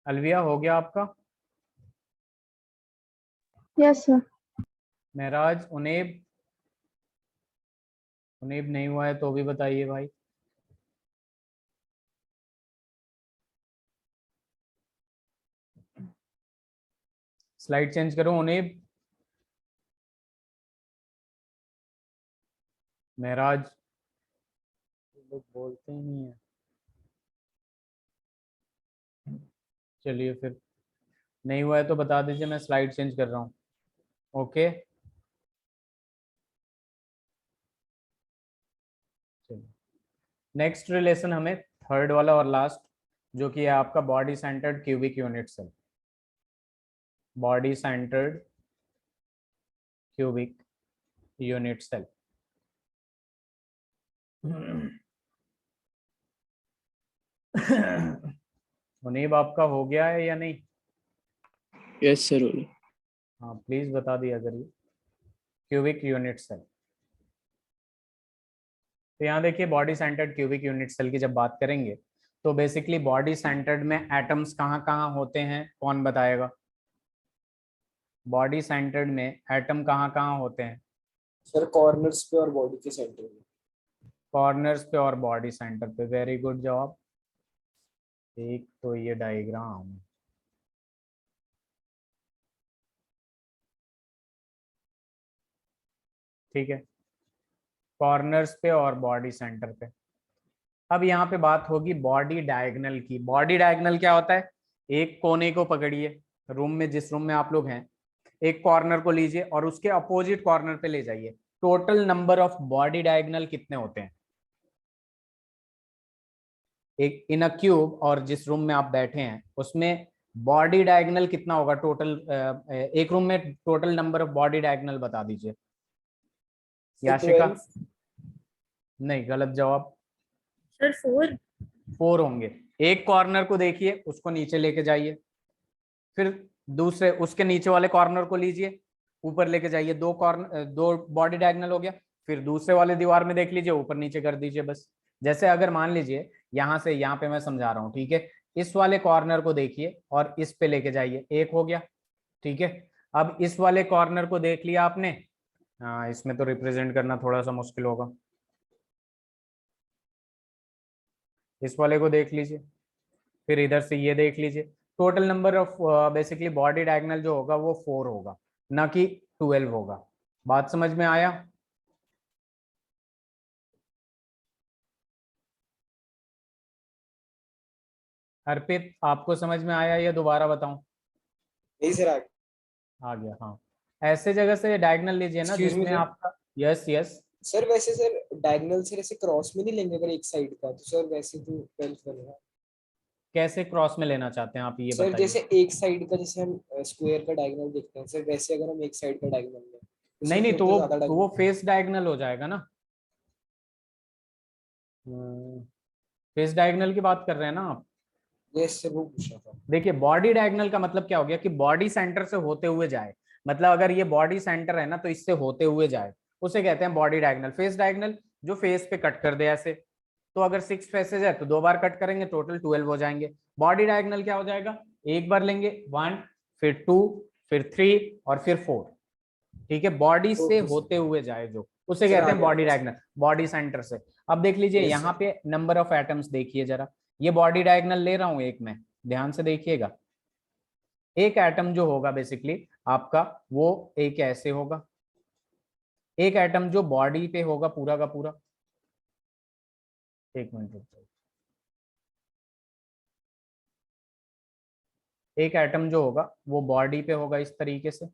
[SPEAKER 1] Alvia हो गया आपका?
[SPEAKER 3] Yes, sir.
[SPEAKER 1] महराज, उनेब, उनेब नहीं हुआ है तो भी बताइए भाई। स्लाइड चेंज करो। उनेब, महराज, लोग बोलते ही नहीं है। चलिए फिर, नहीं हुआ है तो बता दीजिए, मैं स्लाइड चेंज कर रहा हूँ। ओके, चलिए नेक्स्ट रिलेशन हमें थर्ड वाला और लास्ट, जो कि है आपका body centred cubic unit cell. Body centred cubic unit cell. Munib आपका हो गया है या नहीं?
[SPEAKER 4] Yes, sir. Oli.
[SPEAKER 1] हाँ प्लीज बता दिया करिए। क्यूबिक यूनिट सेल, तो यहाँ देखिए body centred cubic unit cell की जब बात करेंगे तो बेसिकली बॉडी सेंटर्ड में एटम्स कहाँ कहाँ होते हैं, कौन बताएगा? बॉडी सेंटर्ड में एटम कहाँ कहाँ होते हैं?
[SPEAKER 2] सर कॉर्नर्स पे और बॉडी के सेंटर में।
[SPEAKER 1] कॉर्नर्स पे और बॉडी सेंटर पे, वेरी गुड जवाब। एक तो ये डायग्राम, ठीक है, कॉर्नर्स पे और बॉडी सेंटर पे। अब यहाँ पे बात होगी बॉडी डायगोनल की। बॉडी डायगोनल क्या होता है? एक कोने को पकड़िए, रूम में जिस रूम में आप लोग हैं, एक कॉर्नर को लीजिए और उसके अपोजिट कॉर्नर पे ले जाइए। Total number of body diagonal कितने होते हैं? एक इन अ क्यूब, और जिस रूम में आप बैठे हैं उसमें बॉडी डायगोनल कितना होगा टोटल? एक रूम में total number of body diagonal बता दीजिए। याशिका?
[SPEAKER 2] 12।
[SPEAKER 1] नहीं, गलत जवाब।
[SPEAKER 3] Sir, 4.
[SPEAKER 1] 4 होंगे। एक कॉर्नर को देखिए, उसको नीचे लेके जाइए, फिर दूसरे उसके नीचे वाले कॉर्नर को लीजिए, ऊपर लेके जाइए। दो कॉर्नर, दो बॉडी डायगोनल हो गया। फिर दूसरे वाले दीवार में देख लीजिए, ऊपर नीचे कर दीजिए बस। जैसे अगर मान लीजिए यहां से यहाँ पे मैं समझा रहा हूँ, ठीक है, इस वाले कॉर्नर को देखिए और इस पे लेके जाइए, एक हो गया। ठीक है, अब इस वाले कॉर्नर को देख लिया आपने। हाँ, इसमें तो रिप्रेजेंट करना थोड़ा सा मुश्किल होगा। इस वाले को देख लीजिए, फिर इधर से ये देख लीजिए। Total number of basically body diagonal जो होगा वो 4 होगा, ना कि 12 होगा। बात समझ में आया? अर्पित आपको समझ में आया या दोबारा बताऊं?
[SPEAKER 2] नहीं सर,
[SPEAKER 1] आ गया, हाँ। ऐसे जगह से डायगोनल लीजिए ना
[SPEAKER 2] Excuse me,
[SPEAKER 1] जिसमें
[SPEAKER 2] sir.
[SPEAKER 1] आपका, यस यस,
[SPEAKER 2] सर वैसे सर डायगोनल से ऐसे क्रॉस में नहीं लेंगे अगर एक साइड का, तो सर वैसे तो 12th बनेगा।
[SPEAKER 1] कैसे क्रॉस में लेना चाहते हैं आप ये
[SPEAKER 2] सर
[SPEAKER 1] बताइए।
[SPEAKER 2] जैसे एक साइड का, जैसे हम स्क्वायर का डायगोनल देखते हैं सर, वैसे अगर हम एक साइड का डायगोनल लें तो
[SPEAKER 1] नहीं
[SPEAKER 2] सर
[SPEAKER 1] नहीं,
[SPEAKER 2] फिर
[SPEAKER 1] तो
[SPEAKER 2] तो
[SPEAKER 1] वो
[SPEAKER 2] ज्यादा
[SPEAKER 1] तो वो
[SPEAKER 2] डायगोनल।
[SPEAKER 1] फेस डायगोनल हो जाएगा ना। फेस डायगोनल की बात कर रहे हैं ना आप?
[SPEAKER 2] यस सर, वो पूछा था।
[SPEAKER 1] देखिए बॉडी डायगोनल का मतलब क्या हो गया कि बॉडी सेंटर से होते हुए जाए, मतलब अगर ये बॉडी सेंटर है ना तो इससे होते हुए जाए, उसे कहते हैं बॉडी डायगोनल। फेस डायगोनल जो फेस पे कट कर दे ऐसे, तो अगर 6 फेसेज है तो 2 बार कट करेंगे, टोटल 12 हो जाएंगे। बॉडी डायगोनल क्या हो जाएगा, एक बार लेंगे 1, फिर 2, फिर 3 और फिर 4। ठीक है, बॉडी से
[SPEAKER 2] ओके सर।
[SPEAKER 1] होते हुए जाए जो, उसे
[SPEAKER 2] सर
[SPEAKER 1] कहते
[SPEAKER 2] आ
[SPEAKER 1] हैं
[SPEAKER 2] गया
[SPEAKER 1] बॉडी
[SPEAKER 2] मेरे
[SPEAKER 1] डायगोनल, बॉडी सेंटर से। अब देख लीजिए
[SPEAKER 2] यस
[SPEAKER 1] यहाँ
[SPEAKER 2] सर।
[SPEAKER 1] पे नंबर ऑफ एटम्स देखिए जरा, ये बॉडी डायगोनल ले रहा हूं एक में, ध्यान से देखिएगा। एक एटम जो होगा बेसिकली आपका, वो एक ऐसे होगा, एक एटम जो बॉडी पे होगा पूरा का पूरा, एक मिनट रुक जाओ। एक एटम जो होगा वो बॉडी पे होगा इस तरीके से।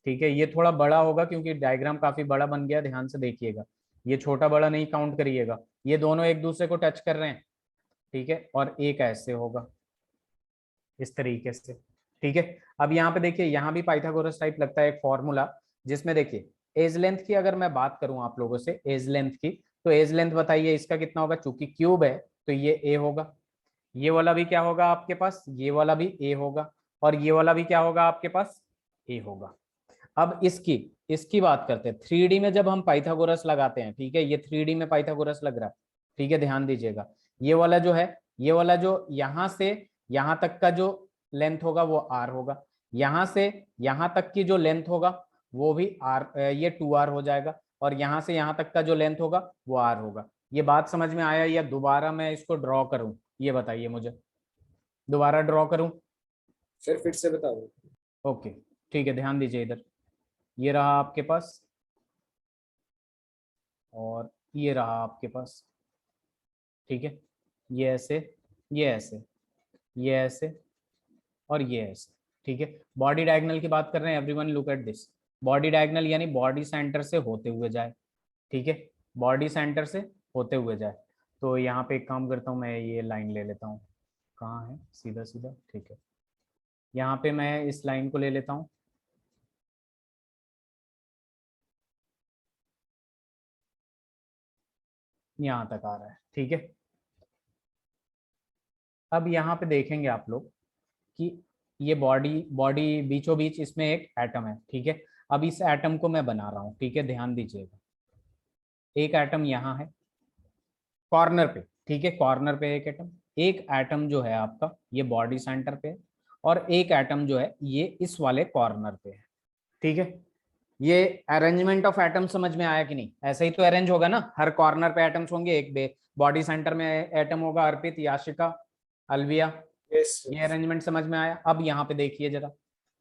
[SPEAKER 1] ठीक है, ये थोड़ा बड़ा होगा क्योंकि डायग्राम काफी बड़ा बन गया, ध्यान से देखिएगा, ये छोटा बड़ा नहीं काउंट करिएगा, ये दोनों एक दूसरे को टच कर रहे हैं। ठीक है, और एक ऐसे होगा इस तरीके से। ठीक है, अब यहाँ पे देखिए, यहाँ भी पाइथागोरस टाइप लगता है एक फॉर्मूला, जिसमें देखिए एज लेंथ की अगर मैं बात करूं आप लोगों से, एज लेंथ की, तो एज लेंथ बताइए इसका कितना होगा, चूंकि क्यूब है तो ये ए होगा, ये वाला भी क्या होगा आपके पास, ये वाला भी ए होगा, और ये वाला भी क्या होगा आपके पास, ए होगा। अब इसकी इसकी बात करते हैं 3D में, जब हम पाइथागोरस लगाते हैं, ठीक है, ये 3D में पाइथागोरस लग रहा है। ठीक है, ध्यान दीजिएगा, ये वाला जो है, ये वाला जो यहां से यहां तक का जो लेंथ होगा वो आर होगा, यहां से यहां तक की जो लेंथ होगा वो भी आर, ये 2r हो जाएगा, और यहां से यहां तक का जो लेंथ होगा वो आर होगा। ये बात समझ में आया या दोबारा मैं इसको ड्रॉ करूं, ये बताइए मुझे, दोबारा ड्रॉ करूं?
[SPEAKER 2] सर फिर से बता दो।
[SPEAKER 1] ओके, ठीक है, ध्यान दीजिए इधर, ये रहा आपके पास, और ये रहा आपके पास। ठीक है, ये ऐसे, ये ऐसे, ये ऐसे, और ये ऐसे। ठीक है, बॉडी डायगोनल की बात कर रहे हैं, everyone look at this, body diagonal यानी बॉडी सेंटर से होते हुए जाए। ठीक है, बॉडी सेंटर से होते हुए जाए। तो यहाँ पे एक काम करता हूँ, मैं ये लाइन ले लेता हूँ, कहाँ है, सीधा सीधा, ठीक है, यहाँ पे मैं इस लाइन को ले लेता हूँ, यहाँ तक आ रहा है। ठीक है, अब यहाँ पे देखेंगे आप लोग कि ये बॉडी बॉडी बीचों बीच इसमें एक एटम है। ठीक है, अब इस एटम को मैं बना रहा हूँ, ठीक है, ध्यान दीजिएगा, एक एटम यहाँ है कॉर्नर पे। ठीक है, कॉर्नर पे एक एटम जो है आपका ये बॉडी सेंटर पे है, और एक एटम जो है ये इस वाले कॉर्नर पे है। ठीक है, ये अरेंजमेंट ऑफ एटम समझ में आया कि नहीं? ऐसे ही तो अरेंज होगा ना, हर कॉर्नर पे एटम्स होंगे, एक बॉडी सेंटर में एटम होगा, अर्पित, याशिका, अलविया,
[SPEAKER 2] यस
[SPEAKER 1] ये अरेंजमेंट समझ में आया? अब यहाँ पे देखिए जरा,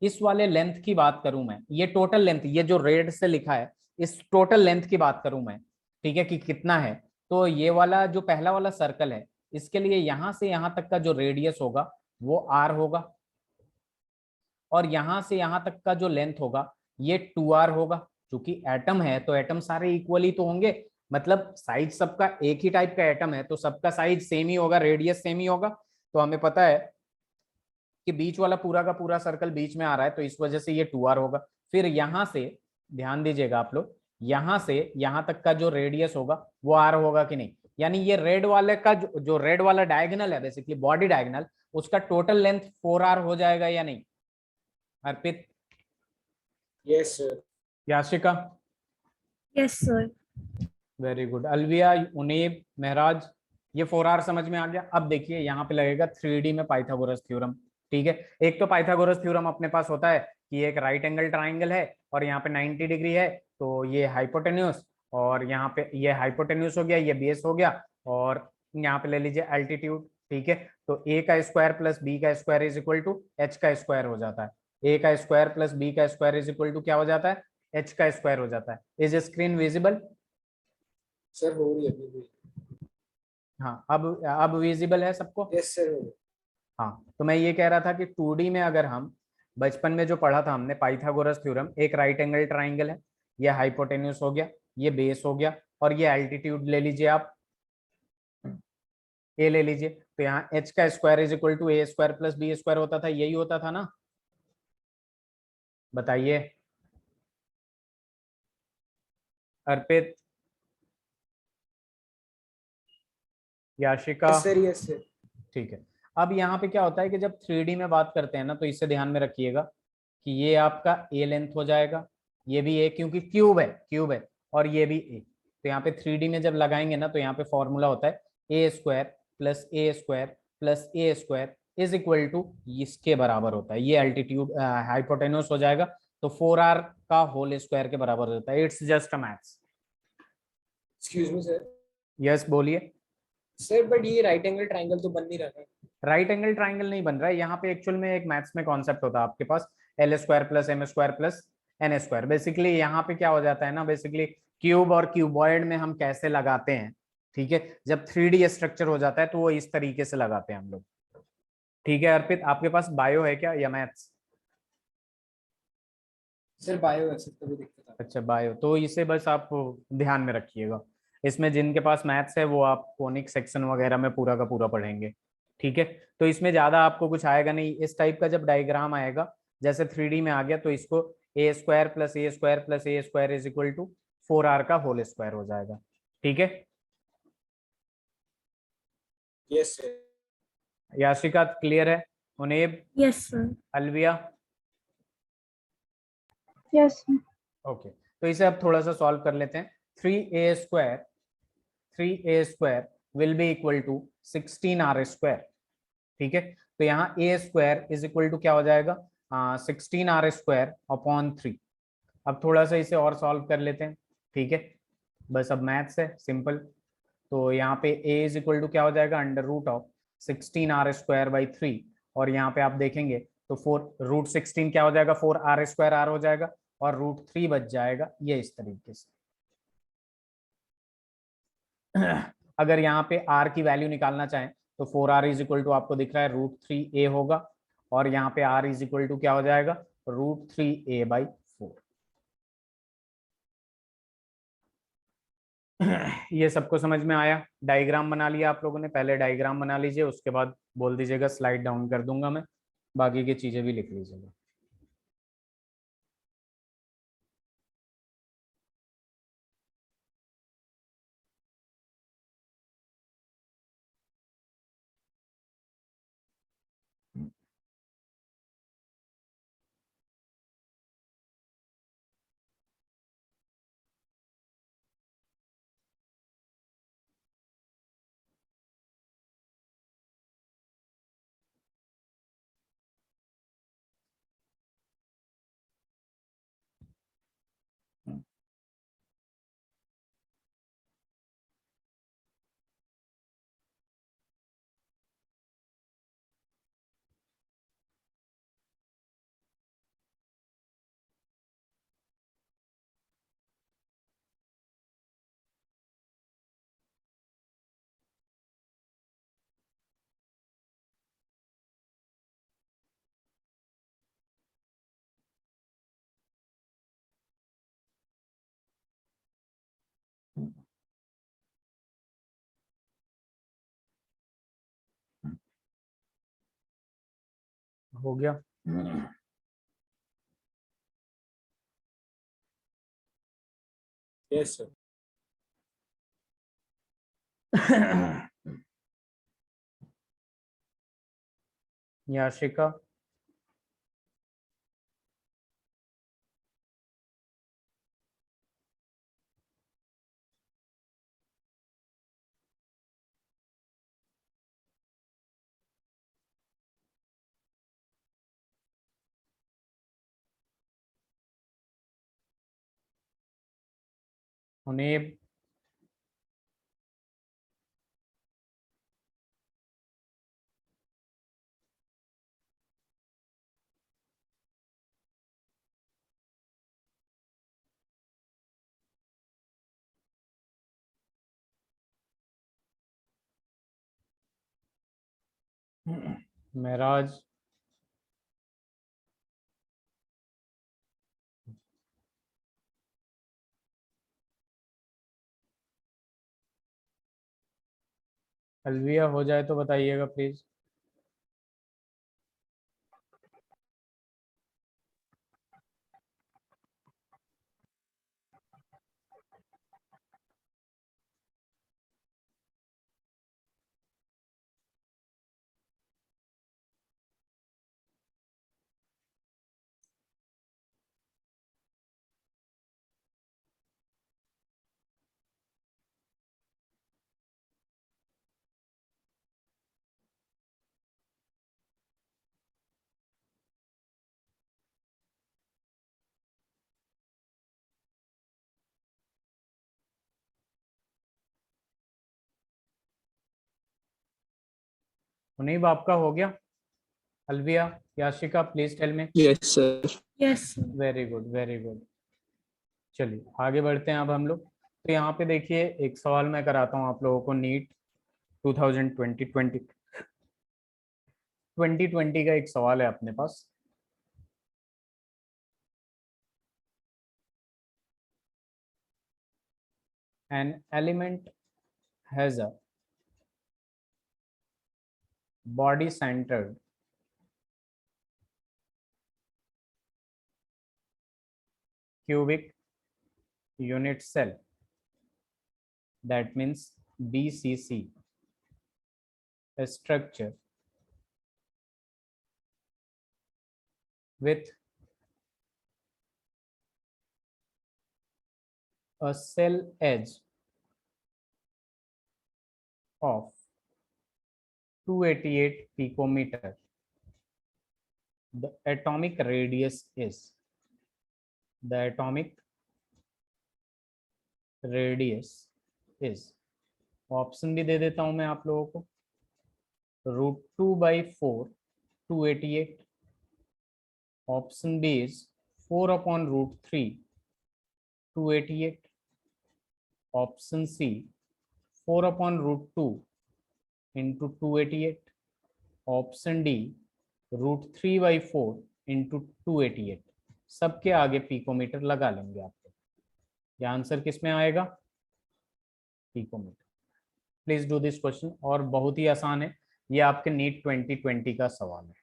[SPEAKER 1] इस वाले लेंथ की बात करूं मैं, ये टोटल लेंथ, ये जो रेड से लिखा है, इस टोटल लेंथ की बात करूं मैं, ठीक है, कि कितना है, तो ये वाला जो पहला वाला सर्कल है, इसके लिए यहां से यहां तक का जो रेडियस होगा वो आर होगा, और यहां से यहां तक का जो लेंथ होगा ये 2r होगा। क्योंकि एटम है तो एटम सारे इक्वली तो होंगे, मतलब साइज सबका एक ही टाइप का एटम है तो सबका साइज सेम ही होगा, रेडियस सेम ही होगा। तो हमें पता है कि बीच वाला पूरा का पूरा सर्कल बीच में आ रहा है, तो इस वजह से ये 2r होगा। फिर यहां से ध्यान दीजिएगा आप लोग, यहां से यहां तक का जो रेडियस होगा वो r होगा कि नहीं, यानी ये रेड वाले का जो रेड वाला डायगोनल है बेसिकली बॉडी डायगोनल, उसका टोटल लेंथ 4r हो जाएगा या नहीं? Arpit,
[SPEAKER 2] yes sir.
[SPEAKER 1] Yashika,
[SPEAKER 3] Yes, sir.
[SPEAKER 1] Very good, Alvia, Uneeb, Maharaj, ये 4r समझ में आ गया। अब देखिए यहाँ पे लगेगा 3D में पाइथागोरस थ्योरम। ठीक है, एक तो पाइथागोरस थ्योरम अपने पास होता है कि एक राइट एंगल ट्राइंगल है और यहाँ पे 90 डिग्री है, तो ये हाइपोटेन्यूस, और यहाँ पे ये हाइपोटेन्यूस हो गया, ये बेस हो गया, और यहाँ पे ले लीजिए एल्टीट्यूड। ठीक है, तो a का स्क्वायर प्लस b का square is equal to h का स्क्वायर हो जाता है, a का स्क्वायर प्लस b का स्क्वायर इज इक्वल टू क्या हो जाता है, h का स्क्वायर हो जाता है। Is screen visible?
[SPEAKER 2] सर हो रही है अभी भी।
[SPEAKER 1] हाँ, अब विजिबल है सबको?
[SPEAKER 2] Yes sir.
[SPEAKER 1] हाँ, तो मैं ये कह रहा था कि 2D में अगर हम बचपन में जो पढ़ा था हमने पाइथागोरस थ्योरम, एक राइट एंगल ट्राइंगल है, ये हाइपोटेन्यूस हो गया, ये बेस हो गया, और ये एल्टीट्यूड ले लीजिए आप, ए ले लीजिए। तो यहाँ एच का square is equal to A square plus B square होता था, यही होता था ना? बताइए Arpit, Yashika.
[SPEAKER 2] Yes sir. Yes sir.
[SPEAKER 1] ठीक है। अब यहाँ पे क्या होता है कि जब 3D में बात करते हैं ना, तो इसे ध्यान में रखिएगा कि ये आपका ए लेंथ हो जाएगा, ये भी ए, क्योंकि क्यूब है, और ये भी ए। तो यहाँ पे 3D में जब लगाएंगे ना, तो यहाँ पे फॉर्मूला होता है A square plus A square plus A square is equal to, इसके बराबर होता है, ये एल्टीट्यूड हाइपोटेन्यूस हो जाएगा, तो 4r का होल स्क्वायर के बराबर होता है। It's just a maths.
[SPEAKER 2] Excuse me sir.
[SPEAKER 1] Yes बोलिए।
[SPEAKER 2] सर बट ये राइट एंगल ट्राइंगल तो बन नहीं रहा है।
[SPEAKER 1] राइट एंगल ट्राइंगल नहीं बन रहा है यहाँ पे, एक्चुअल में एक मैथ्स में कॉन्सेप्ट होता है आपके पास L square plus M square plus N square. Basically यहाँ पे क्या हो जाता है ना, बेसिकली क्यूब और क्यूबॉइड में हम कैसे लगाते हैं, ठीक है, जब 3D स्ट्रक्चर हो जाता है तो वो इस तरीके से लगाते हैं हम लोग। ठीक है अर्पित, आपके पास बायो है क्या या मैथ्स?
[SPEAKER 2] सर बायो है सर, तभी दिक्कत आ
[SPEAKER 1] अच्छा बायो, तो इसे बस आप ध्यान में रखिएगा। इसमें जिनके पास मैथ्स है वो आप कोनिक सेक्शन वगैरह में पूरा का पूरा पढ़ेंगे। ठीक है, तो इसमें ज्यादा आपको कुछ आएगा नहीं। इस टाइप का जब डायग्राम आएगा, जैसे 3D में आ गया, तो इसको A square plus A square plus A square is equal to 4r का होल स्क्वायर हो जाएगा। ठीक है,
[SPEAKER 2] यस सर।
[SPEAKER 1] याशिका क्लियर है? उनेब,
[SPEAKER 3] Yes, sir.
[SPEAKER 1] Alvia,
[SPEAKER 3] Yes, sir.
[SPEAKER 1] Okay. तो इसे अब थोड़ा सा सॉल्व कर लेते हैं। 3a square will be equal to 16r square. ठीक है, तो यहाँ a square is equal to क्या हो जाएगा, 16r स्क्वायर अपॉन 3। अब थोड़ा सा इसे और सॉल्व कर लेते हैं। ठीक है, बस अब मैथ्स है सिंपल। तो यहाँ पे a इज इक्वल टू क्या हो जाएगा, under root of 16r square by 3, और यहाँ पे आप देखेंगे तो 4√16 क्या हो जाएगा, 4r स्क्वायर r हो जाएगा, और √3 बच जाएगा, ये इस तरीके से। अगर यहाँ पे r की वैल्यू निकालना चाहें तो 4r इज इक्वल टू आपको दिख रहा है √3a होगा, और यहाँ पे r इज इक्वल टू क्या हो जाएगा, √3a बाई 4। ये सबको समझ में आया? डायग्राम बना लिया आप लोगों ने? पहले डायग्राम बना लीजिए, उसके बाद बोल दीजिएगा स्लाइड डाउन कर दूंगा मैं, बाकी की चीजें भी लिख लीजिएगा। हो गया?
[SPEAKER 2] Yes sir.
[SPEAKER 1] याशिका, मुनीब, महराज, अलविया हो जाए तो बताइएगा प्लीज। मुनीब आपका हो गया? Alvia, Yashika, please tell me.
[SPEAKER 4] Yes, sir.
[SPEAKER 3] Yes, sir.
[SPEAKER 1] Very good, very good. चलिए आगे बढ़ते हैं अब हम लोग। तो यहाँ पे देखिए एक सवाल मैं कराता हूँ आप लोगों को। नीट 2020 का एक सवाल है अपने पास। An element has a body centered cubic unit cell, that means BCC structure with a cell edge of 288 picometer. The atomic radius is, the atomic radius is, option भी दे देता हूं मैं आप लोगों को। √2/4 288, option B is 4/√3 288, option C 4/√2 into 288, option D √3/4 into 288। सबके आगे picometre लगा लेंगे आप लोग। ये आंसर किस में आएगा? Picometer. Please do this question, और बहुत ही आसान है, ये आपके नीट 2020 का सवाल है।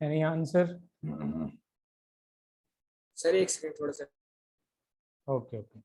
[SPEAKER 1] Any answer?
[SPEAKER 2] सर एक सेकंड थोड़ा सा।
[SPEAKER 1] Okay okay.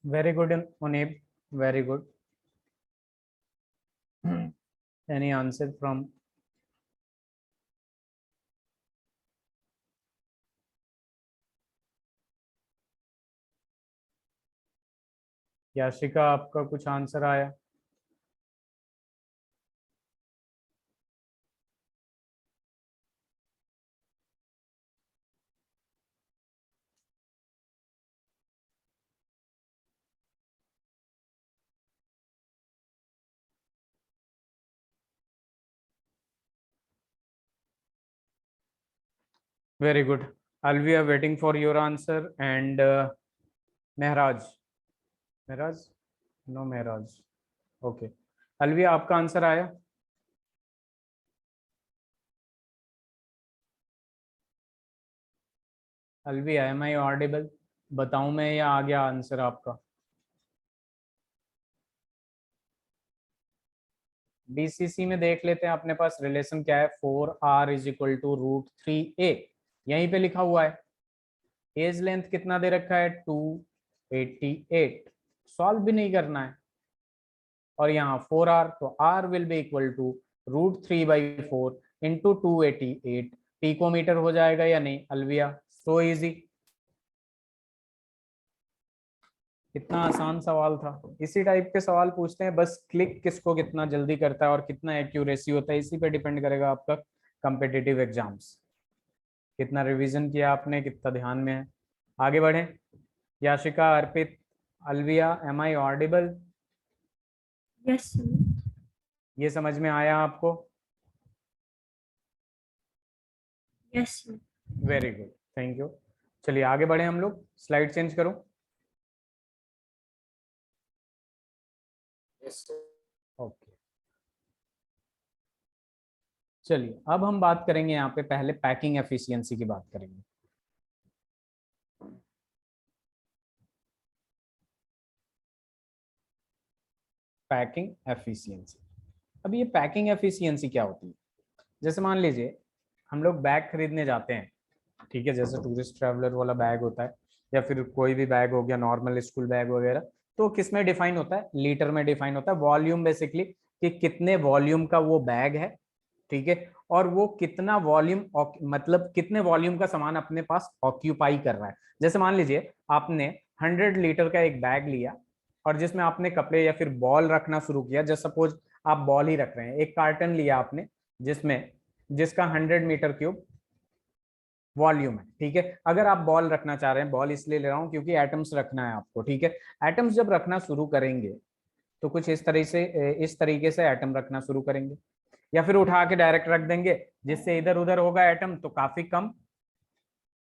[SPEAKER 1] Very good Munib, very good. Any answer from? Yashika, आपका कुछ आंसर आया? Very good. Alvi are waiting for your answer and Mehraj. Mehraj? No Mehraj. Okay. Alvi आपका आंसर आया? Alvi, am I audible? बताऊं मैं या आ गया आंसर आपका? बीसीसी में देख लेते हैं अपने पास रिलेशन क्या है, 4r is equal to √3a, यहीं पे लिखा हुआ है। एज लेंथ कितना दे रखा है, 288, सॉल्व भी नहीं करना है। और यहाँ 4r, तो r will be equal to √3/4 into 288, picometer हो जाएगा या नहीं अलविया? सो इजी, कितना आसान सवाल था। इसी टाइप के सवाल पूछते हैं, बस क्लिक किसको कितना जल्दी करता है और कितना एक्यूरेसी होता है, इसी पे डिपेंड करेगा आपका कॉम्पिटिटिव एग्जाम्स। कितना रिवीजन किया आपने, कितना ध्यान में है। आगे बढ़े। Yashika, Arpit, Alvia, am I audible?
[SPEAKER 3] Yes, sir.
[SPEAKER 1] ये समझ में आया आपको?
[SPEAKER 3] Yes, sir.
[SPEAKER 1] Very good, thank you. चलिए आगे बढ़े हम लोग। स्लाइड चेंज करो। ओके, चलिए अब हम बात करेंगे यहाँ पे, पहले पैकिंग एफिशिएंसी की बात करेंगे। Packing efficiency. अब ये पैकिंग एफिशिएंसी क्या होती है? जैसे मान लीजिए हम लोग बैग खरीदने जाते हैं, ठीक है, जैसे टूरिस्ट ट्रैवलर वाला बैग होता है या फिर कोई भी बैग हो गया, नॉर्मल स्कूल बैग वगैरह, तो किस में डिफाइन होता है? लीटर में डिफाइन होता है। वॉल्यूम बेसिकली कि कितने वॉल्यूम का वो बैग है, ठीक है, और वो कितना वॉल्यूम, मतलब कितने वॉल्यूम का सामान अपने पास ऑक्यूपाई कर रहा है। जैसे मान लीजिए आपने 100 लीटर का एक बैग लिया और जिसमें आपने कपड़े या फिर बॉल रखना शुरू किया। जस्ट सपोज आप बॉल ही रख रहे हैं, एक कार्टन लिया आपने जिसका 100 मीटर क्यूब वॉल्यूम है, ठीक है। अगर आप बॉल रखना चाह रहे हैं, बॉल इसलिए ले रहा हूं क्योंकि एटम्स रखना है आपको, ठीक है। एटम्स जब रखना शुरू करेंगे तो कुछ इस तरीके से एटम रखना शुरू करेंगे, या फिर उठा के डायरेक्ट रख देंगे, जिससे इधर उधर होगा एटम तो काफी कम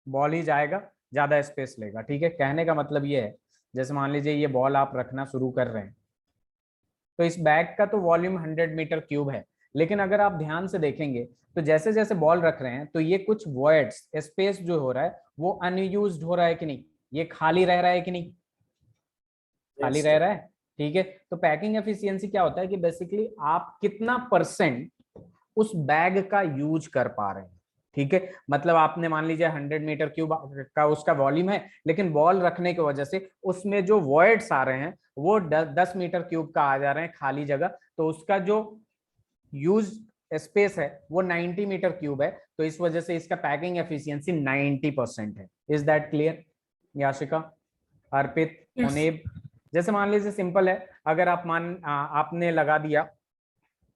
[SPEAKER 1] बॉल ही जाएगा, ज्यादा स्पेस लेगा, ठीक है। कहने का मतलब ये है, जैसे मान लीजिए ये बॉल आप रखना शुरू कर रहे हैं, तो इस बैग का तो वॉल्यूम 100 मीटर क्यूब है, लेकिन अगर आप ध्यान से देखेंगे तो जैसे जैसे बॉल रख रहे हैं तो ये कुछ वॉइड्स, स्पेस जो हो रहा है वो अनयूज्ड हो रहा है कि नहीं, ये खाली रह रहा है कि नहीं, खाली रह रहा है, ठीक है। तो पैकिंग एफिशिएंसी क्या होता है कि बेसिकली आप कितना परसेंट उस बैग का यूज कर पा रहे हैं, ठीक है। मतलब आपने मान लीजिए 100 मीटर क्यूब का उसका वॉल्यूम है, लेकिन बॉल रखने की वजह से उसमें जो वॉइड्स आ रहे हैं वो 10 मीटर क्यूब का आ जा रहे हैं खाली जगह, तो उसका जो यूज स्पेस है वो 90 मीटर क्यूब है, तो इस वजह से इसका पैकिंग एफिशिएंसी 90% है। Is that clear Yashika, Arpit,
[SPEAKER 3] Yes.
[SPEAKER 1] Munib? जैसे मान लीजिए सिंपल है, अगर आपने लगा दिया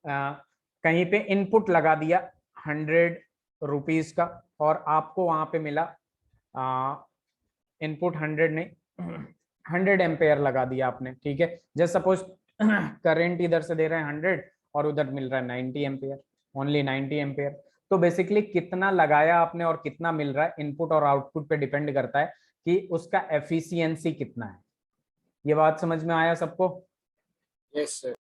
[SPEAKER 1] कहीं पे इनपुट लगा दिया 100 रुपीज का और आपको वहां पे मिला इनपुट 100 नहीं 100 एम्पेयर लगा दिया आपने, ठीक है। जैसे सपोज करंट इधर से दे रहे हैं 100 और उधर मिल रहा है 90 एम्पेयर, ओनली 90 एम्पेयर। तो बेसिकली कितना लगाया आपने और कितना मिल रहा है, इनपुट और आउटपुट पे डिपेंड करता है कि उसका एफिशिएंसी कितना है। ये बात समझ में आया सबको?
[SPEAKER 2] Yes sir.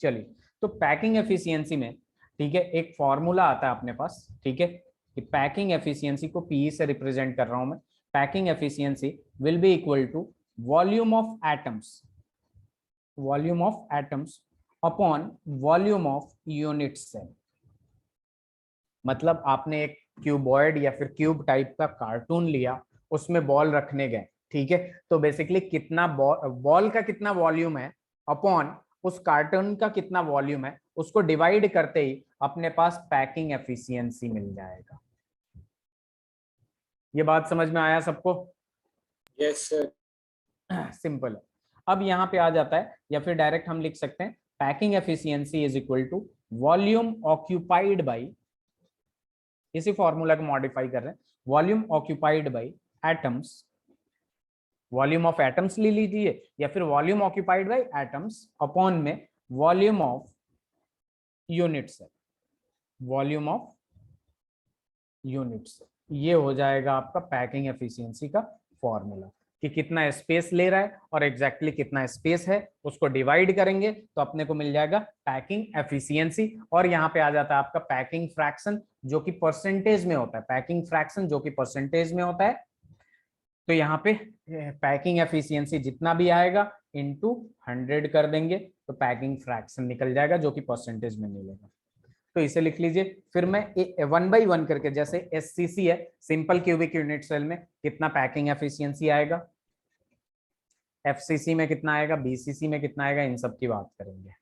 [SPEAKER 1] चलिए, तो पैकिंग एफिशिएंसी में, ठीक है, एक फॉर्मूला आता है अपने पास, ठीक है, कि पैकिंग एफिशिएंसी को पीई से रिप्रेजेंट कर रहा हूं मैं। Packing efficiency will be equal to volume of atoms upon volume of unit cell. मतलब आपने एक क्यूबॉइड या फिर क्यूब टाइप का कार्टून लिया, उसमें बॉल रखने गए, ठीक है, तो बेसिकली कितना बॉल का कितना वॉल्यूम है अपॉन उस कार्टून का कितना वॉल्यूम है, उसको डिवाइड करते ही अपने पास पैकिंग एफिशिएंसी मिल जाएगा। ये बात समझ में आया सबको?
[SPEAKER 2] Yes sir.
[SPEAKER 1] सिंपल है। अब यहाँ पे आ जाता है, या फिर डायरेक्ट हम लिख सकते हैं packing efficiency is equal to volume occupied by, इसी फॉर्मूला को मॉडिफाई कर रहे हैं, volume occupied by atoms, volume of atoms ले लीजिए या फिर volume occupied by atoms upon में volume of unit cell, volume of unit cell. ये हो जाएगा आपका पैकिंग एफिशिएंसी का फॉर्मूला, कि कितना स्पेस ले रहा है और एग्जैक्टली कितना स्पेस है उसको डिवाइड करेंगे तो अपने को मिल जाएगा पैकिंग एफिशिएंसी। और यहाँ पे आ जाता है आपका पैकिंग फ्रैक्शन जो कि परसेंटेज में होता है, पैकिंग फ्रैक्शन जो कि परसेंटेज में होता है। तो यहाँ पे पैकिंग एफिशिएंसी जितना भी आएगा इनटू 100 कर देंगे तो पैकिंग फ्रैक्शन निकल जाएगा जो कि परसेंटेज में मिलेगा। तो इसे लिख लीजिए। फिर मैं 1 by 1 करके, जैसे एससीसी है सिंपल क्यूबिक यूनिट सेल में, कितना पैकिंग एफिशिएंसी आएगा, एफसीसी में कितना आएगा, बीसीसी में कितना आएगा, इन सब की बात करेंगे।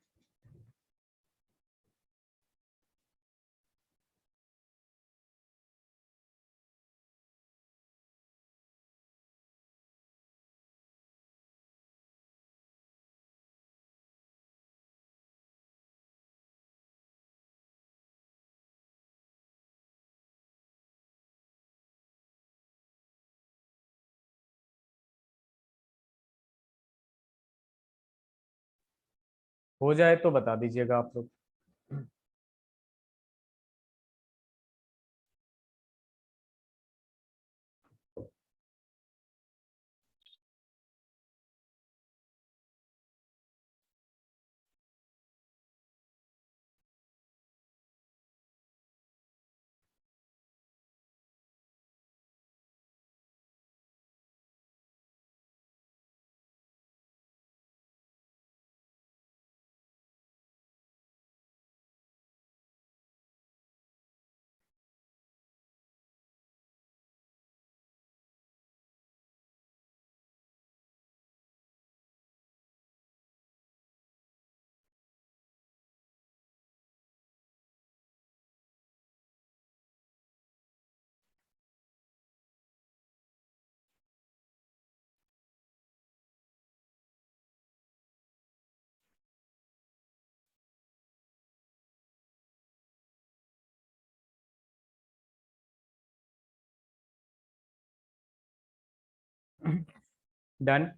[SPEAKER 1] हो जाए तो बता दीजिएगा आप लोग। डन।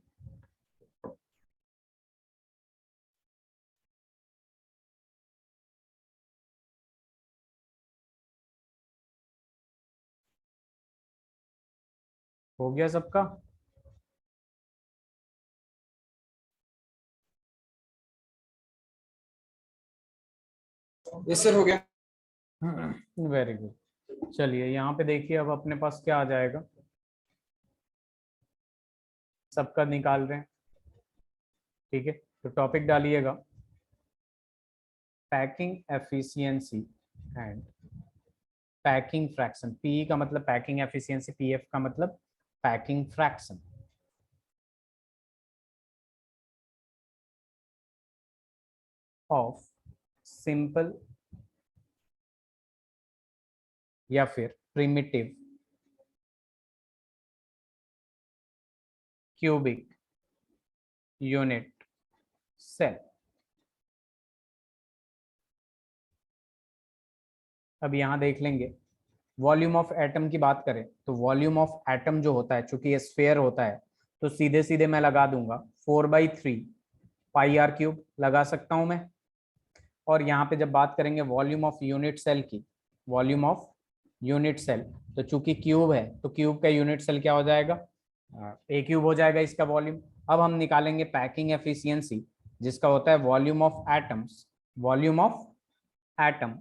[SPEAKER 1] हो गया सबका।
[SPEAKER 2] यस सर हो गया।
[SPEAKER 1] Very good. चलिए यहाँ पे देखिए अब अपने पास क्या आ जाएगा, सबका निकाल रहे हैं। ठीक है, तो टॉपिक डालिएगा packing efficiency and packing fraction. P का मतलब पैकिंग एफिशिएंसी, पीएफ का मतलब पैकिंग फ्रैक्शन ऑफ सिंपल या फिर प्रिमिटिव क्यूबिक यूनिट सेल। अब यहां देख लेंगे वॉल्यूम ऑफ एटम की बात करें तो वॉल्यूम ऑफ एटम जो होता है, चूंकि ये स्फेयर होता है तो सीधे सीधे मैं लगा दूंगा 4/3 पाई आर क्यूब लगा सकता हूं मैं। और यहाँ पे जब बात करेंगे वॉल्यूम ऑफ यूनिट सेल की, वॉल्यूम ऑफ यूनिट सेल, तो चूंकि क्यूब है तो क्यूब का यूनिट सेल क्या हो जाएगा, ए क्यूब हो जाएगा इसका वॉल्यूम। अब हम निकालेंगे पैकिंग एफिशिएंसी जिसका होता है volume of atoms, volume of atom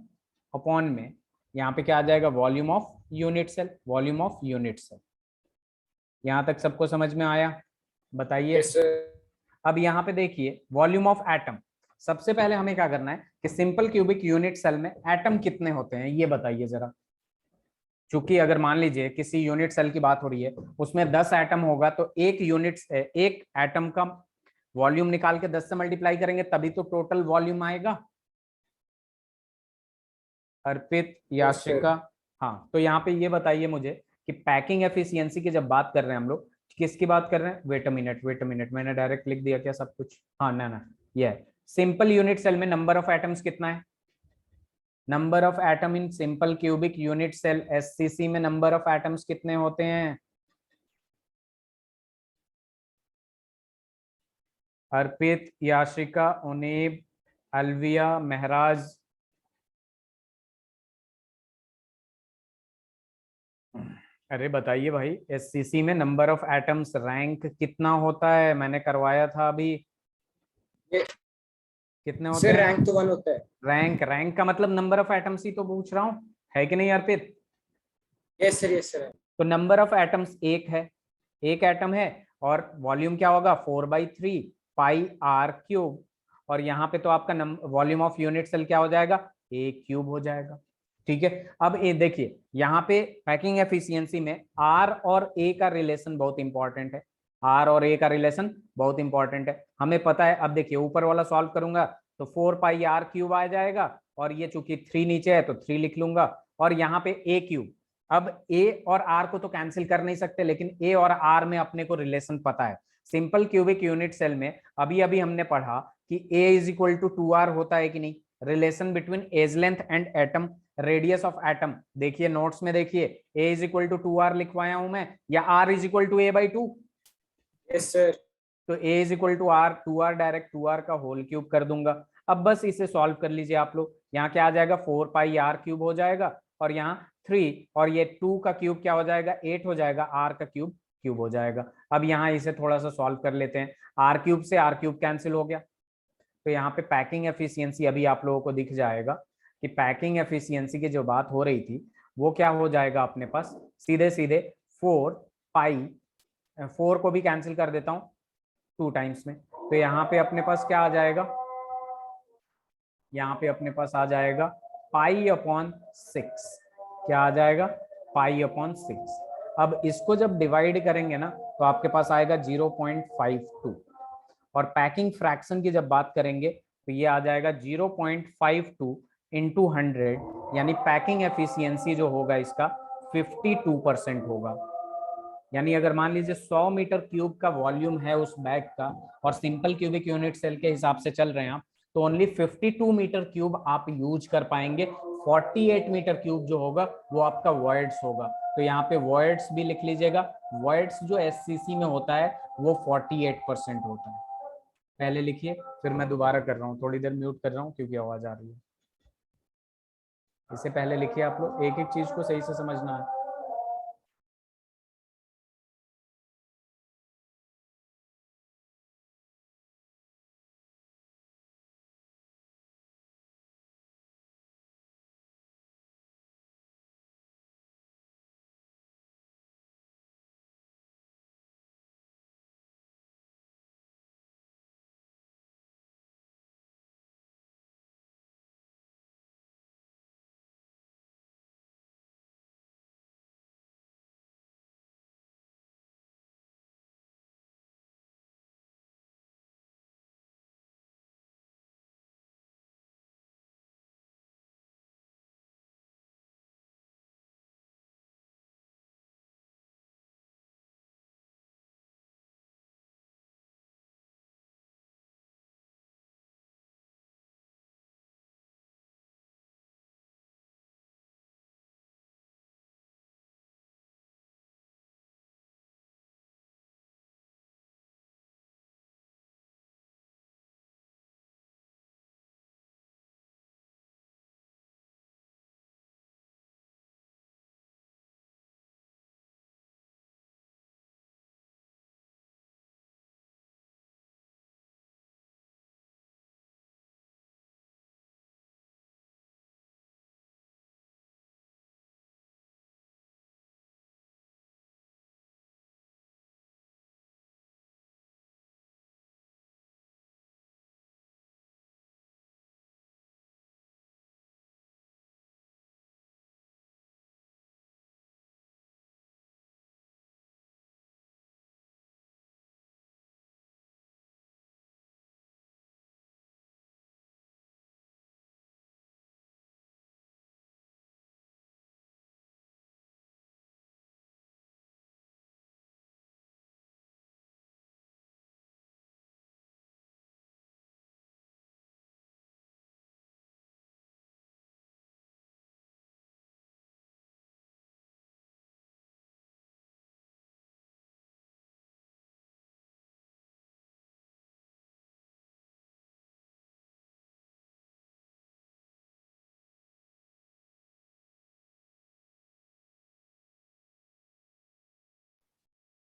[SPEAKER 1] upon में यहाँ पे क्या आ जाएगा, volume of unit cell, volume of unit cell. यहाँ तक सबको समझ में आया, बताइए।
[SPEAKER 2] Yes sir.
[SPEAKER 1] अब यहाँ पे देखिए वॉल्यूम ऑफ एटम, सबसे पहले हमें क्या करना है कि सिंपल क्यूबिक यूनिट सेल में एटम कितने होते हैं ये बताइए जरा। चूंकि अगर मान लीजिए किसी यूनिट सेल की बात हो रही है उसमें 10 एटम होगा तो एक एटम का वॉल्यूम निकाल के 10 से मल्टीप्लाई करेंगे तभी तो टोटल वॉल्यूम आएगा। अर्पित, याशिका, हाँ तो यहाँ पे ये बताइए मुझे कि पैकिंग एफिशिएंसी की जब बात कर रहे हैं हम लोग, किसकी बात कर रहे हैं, वेट अ मिनट मैंने डायरेक्ट लिख दिया क्या सब कुछ, हाँ ना ये सिंपल यूनिट सेल में नंबर ऑफ एटम्स कितना है, number of atom in simple cubic unit cell SCC में नंबर ऑफ एटम्स कितने होते हैं, अर्पित, याशिका, उनीब, अलविया, महराज। अरे बताइए भाई, एससीसी में नंबर ऑफ एटम्स रैंक कितना होता है? मैंने करवाया था अभी।
[SPEAKER 2] ये
[SPEAKER 1] कितने होते
[SPEAKER 2] सर
[SPEAKER 1] हैं?
[SPEAKER 2] रैंक तो 1 होता है।
[SPEAKER 1] रैंक, रैंक का मतलब नंबर ऑफ एटम्स ही तो पूछ रहा हूँ, है कि नहीं अर्पित?
[SPEAKER 2] Yes sir.
[SPEAKER 1] तो नंबर ऑफ एटम्स एक है, एक एटम है, और वॉल्यूम क्या होगा? 4/3 पाई आर क्यूब। और यहाँ पे तो आपका वॉल्यूम ऑफ यूनिट सेल क्या हो जाएगा? ए क्यूब हो जाएगा। ठीक है। अब ये देखिए, यहाँ पे पैकिंग एफिशिएंसी में आर और ए का रिलेशन बहुत इंपॉर्टेंट है। आर और ए का रिलेशन बहुत इंपॉर्टेंट है, हमें पता है। अब देखिए ऊपर वाला सॉल्व करूंगा तो 4 पाई आर क्यूब आ जाएगा, और ये चूंकि 3 नीचे है तो 3 लिख लूंगा, और यहाँ पे ए क्यूब। अब ए और आर को तो कैंसिल कर नहीं सकते, लेकिन ए और आर में अपने को रिलेशन पता है। सिंपल क्यूबिक यूनिट सेल में अभी अभी हमने पढ़ा कि ए इज इक्वल टू 2r होता है कि नहीं? Relation between edge length and atom, radius of atom. देखिए नोट्स में देखिए, ए इज इक्वल टू 2r लिखवाया हूं मैं, या R is equal to a/2?
[SPEAKER 2] Yes sir.
[SPEAKER 1] तो A is equal to R, 2r direct 2r का होल क्यूब कर दूंगा। अब बस इसे सॉल्व कर लीजिए आप लोग। यहाँ क्या आ जाएगा? 4 पाई आर क्यूब हो जाएगा, और यहाँ 3, और ये 2 का क्यूब क्या हो जाएगा? 8 हो जाएगा, आर का क्यूब क्यूब हो जाएगा। अब यहाँ इसे थोड़ा सा सॉल्व कर लेते हैं। आर क्यूब से आर क्यूब कैंसिल हो गया, तो यहाँ पे पैकिंग एफिशिएंसी अभी आप लोगों को दिख जाएगा कि पैकिंग एफिशिएंसी की जो बात हो रही थी वो क्या हो जाएगा अपने पास? सीधे सीधे 4 पाई, 4 को भी कैंसिल कर देता हूँ 2 टाइम्स में, तो यहाँ पे अपने पास क्या आ जाएगा? यहाँ पे अपने पास आ जाएगा पाई/6। क्या आ जाएगा? पाई/6। अब इसको जब डिवाइड करेंगे ना तो आपके पास आएगा 0.52। और पैकिंग फ्रैक्शन की जब बात करेंगे तो ये आ जाएगा 0.52 इंटू 100, यानी पैकिंग एफिशिएंसी जो होगा इसका 52% होगा। यानी अगर मान लीजिए 100 मीटर क्यूब का वॉल्यूम है उस बैग का, और सिंपल क्यूबिक यूनिट सेल के हिसाब से चल रहे हैं आप, तो ओनली 52 मीटर क्यूब आप यूज कर पाएंगे। 48 मीटर क्यूब जो होगा वो आपका वॉइड्स होगा। तो यहाँ पे वॉइड्स भी लिख लीजिएगा। वॉइड्स जो एससीसी में होता है वो 48% होता है। पहले लिखिए, फिर मैं दोबारा कर रहा हूँ, थोड़ी देर म्यूट कर रहा हूँ क्योंकि आवाज आ रही है। इससे पहले लिखिए आप लोग, एक एक चीज को सही से समझना है।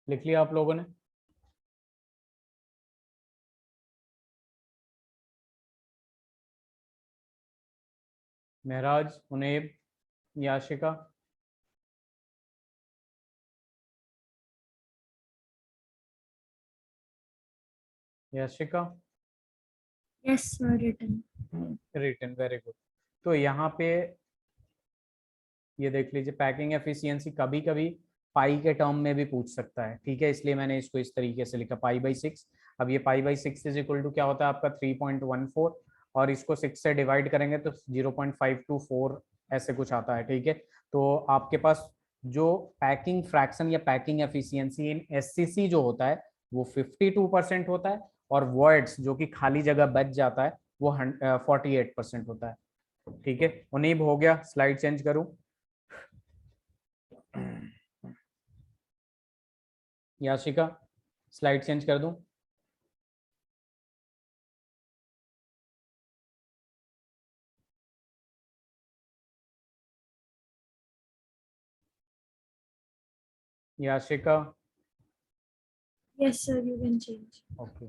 [SPEAKER 1] लिख लिया आप लोगों ने? Maharaj, Uneeb, Yashika, Yashika,
[SPEAKER 3] Yes, sir. Written.
[SPEAKER 1] Written, very good. तो यहाँ पे ये देख लीजिए, पैकिंग एफिशिएंसी कभी कभी पाई के टर्म में भी पूछ सकता है, ठीक है, इसलिए मैंने इसको इस तरीके से लिखा पाई/6। अब ये पाई/6 इज इक्वल टू क्या होता है आपका 3.14, और इसको 6 से डिवाइड करेंगे तो 0.524 ऐसे कुछ आता है, ठीक है। तो आपके पास जो पैकिंग फ्रैक्शन या पैकिंग एफिशिएंसी इन एससीसी जो होता है वो 52% होता है, और वर्ड्स जो कि खाली जगह बच जाता है वो 48% होता है, ठीक है। उन्हीं हो गया, स्लाइड चेंज करूं, याशिका स्लाइड चेंज कर दूं? Yashika,
[SPEAKER 3] Yes, sir. You can change.
[SPEAKER 1] Okay.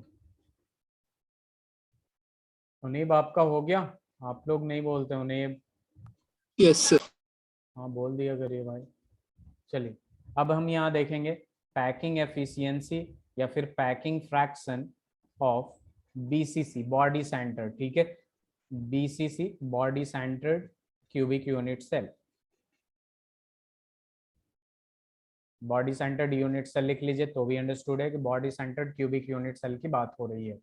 [SPEAKER 1] उन्हें आपका हो गया? आप लोग नहीं बोलते उन्हें?
[SPEAKER 4] Yes sir.
[SPEAKER 1] हाँ बोल दिया करिए भाई। चलिए, अब हम यहाँ देखेंगे पैकिंग एफिशिएंसी या फिर packing fraction of BCC, body centre, ठीक है। BCC, body centred cubic unit cell. Body centred unit cell लिख लीजिए तो भी अंडरस्टूड है कि body centred cubic unit cell की बात हो रही है,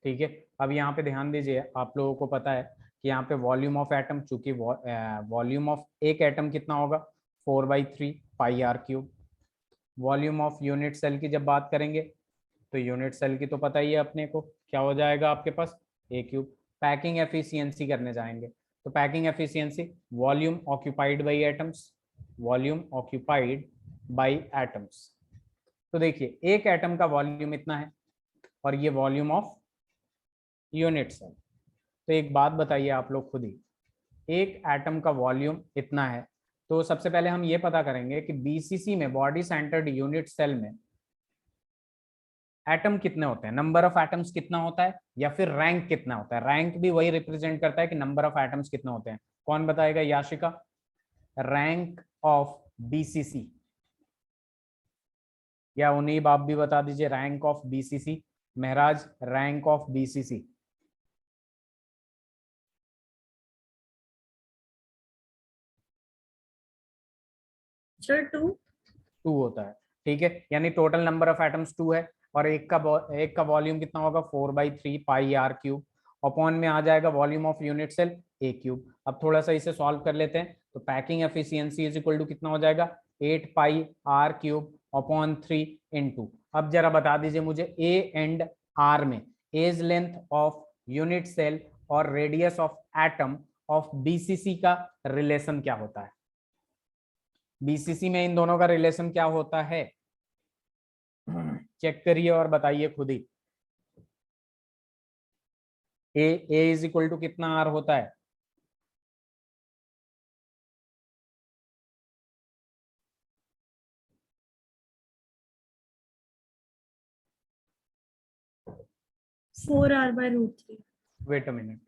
[SPEAKER 1] ठीक है। अब यहाँ पे ध्यान दीजिए, आप लोगों को पता है कि यहाँ पे वॉल्यूम ऑफ एटम, चूंकि वॉल्यूम ऑफ एक एटम कितना होगा 4/3 pi are cube. Volume of unit cell की जब बात करेंगे तो यूनिट सेल की तो पता ही है अपने को, क्या हो जाएगा आपके पास ए क्यूब। पैकिंग एफिशिएंसी करने जाएंगे तो packing efficiency volume occupied by atoms, volume occupied by atoms. तो देखिए एक एटम का वॉल्यूम इतना है और ये वॉल्यूम ऑफ यूनिट सेल। तो एक बात बताइए आप लोग खुद ही, एक एटम का वॉल्यूम इतना है, तो सबसे पहले हम ये पता करेंगे कि बीसीसी में, बॉडी सेंटर्ड यूनिट सेल में, एटम कितने होते हैं, नंबर ऑफ एटम्स कितना होता है, या फिर रैंक कितना होता है। रैंक भी वही रिप्रेजेंट करता है कि नंबर ऑफ एटम्स कितने होते हैं। कौन बताएगा? याशिका, रैंक ऑफ बीसीसी, या उन्हीं आप भी बता दीजिए rank of BCC. Maharaj, rank of BCC.
[SPEAKER 3] Sir, 2.
[SPEAKER 1] 2 होता है, ठीक है, यानी टोटल नंबर ऑफ एटम्स 2 है, और एक का वॉल्यूम कितना होगा 4/3 पाई आर क्यूब। अपॉन में आ जाएगा volume of unit cell A cube. अब थोड़ा सा इसे सॉल्व कर लेते हैं, तो packing efficiency is equal to कितना हो जाएगा 8 pi are cube upon 3 into. अब जरा बता दीजिए मुझे ए एंड आर में edge length of unit cell और radius of atom of BCC का रिलेशन क्या होता है। बीसीसी में इन दोनों का रिलेशन क्या होता है, चेक करिए और बताइए खुद ही। ए इज इक्वल टू कितना आर होता है?
[SPEAKER 3] Four R by root 3.
[SPEAKER 1] Wait a minute,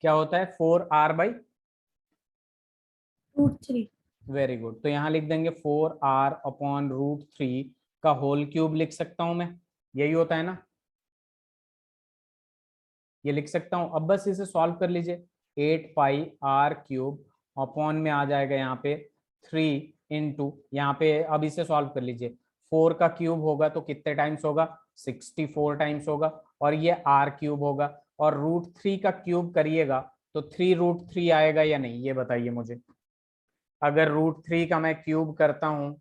[SPEAKER 1] क्या होता है 4R/,
[SPEAKER 3] Root 3.
[SPEAKER 1] Very good. तो यहाँ लिख देंगे 4R अपॉन रूट 3 का होल क्यूब लिख सकता हूं मैं, यही होता है ना, ये लिख सकता हूं। अब बस इसे सॉल्व कर लीजिए, 8 पाई आर क्यूब अपॉन में आ जाएगा यहाँ पे 3 इंटू, यहाँ पे अब इसे सॉल्व कर लीजिए, 4 का क्यूब होगा तो कितने टाइम्स होगा 64 टाइम्स होगा, और ये आर क्यूब होगा, और रूट 3 का क्यूब करिएगा तो 3√3 आएगा या नहीं, ये बताइए मुझे। अगर √3 का मैं क्यूब करता हूं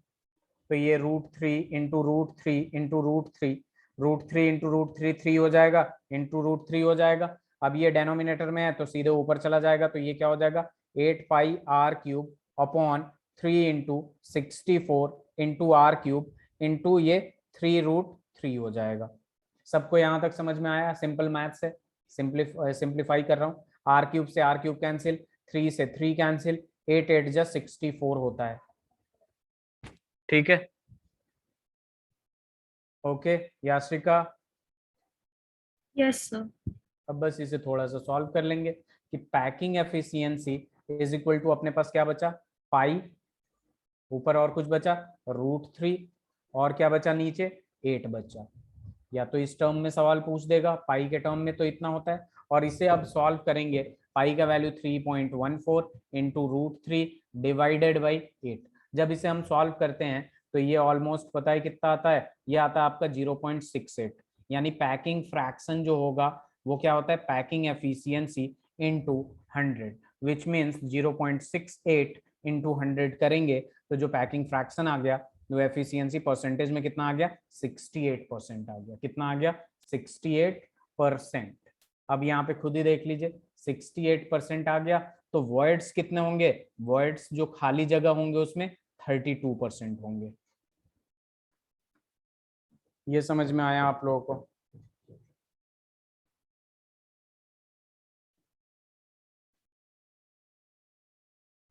[SPEAKER 1] तो ये √3 इंटू √3 इंटू √3, √3 इंटू √3 3 हो जाएगा, इंटू √3 हो जाएगा। अब ये डेनोमिनेटर में है तो सीधे ऊपर चला जाएगा, तो ये क्या हो जाएगा 8 pi are cube upon 3 into 64 into R cube into ये 3√3 हो जाएगा। सबको यहाँ तक समझ में आया? सिंपल मैथ्स है, सिंप्लीफाई कर रहा हूँ। आर क्यूब से आर क्यूब कैंसिल, 3 से 3 कैंसिल, 8 8 जा 64 होता है। ठीक है, ओके याश्रिका।
[SPEAKER 3] Yes, sir.
[SPEAKER 1] अब बस इसे थोड़ा सा सॉल्व कर लेंगे कि packing efficiency is equal to, अपने पास क्या बचा, पाई, ऊपर और कुछ बचा √3, और क्या बचा नीचे 8 बचा। या तो इस टर्म में सवाल पूछ देगा, पाई के टर्म में तो इतना होता है, और इसे अब सॉल्व करेंगे। पाई का वैल्यू 3.14 इंटू √3 डिवाइडेड बाई 8। जब इसे हम सॉल्व करते हैं तो ये ऑलमोस्ट पता है कितना आता है, ये आता है आपका 0.68। यानी पैकिंग फ्रैक्शन जो होगा वो क्या होता है, packing efficiency into 100, which means 0.68 into 100 करेंगे तो जो पैकिंग फ्रैक्शन आ गया वो एफिशिएंसी परसेंटेज में कितना आ गया, 68% आ गया। कितना आ गया, 68%। अब यहाँ पे खुद ही देख लीजिए, 68% आ गया तो वॉइड्स कितने होंगे, वॉइड्स जो खाली जगह होंगे उसमें 32% होंगे। ये समझ में आया आप लोगों को?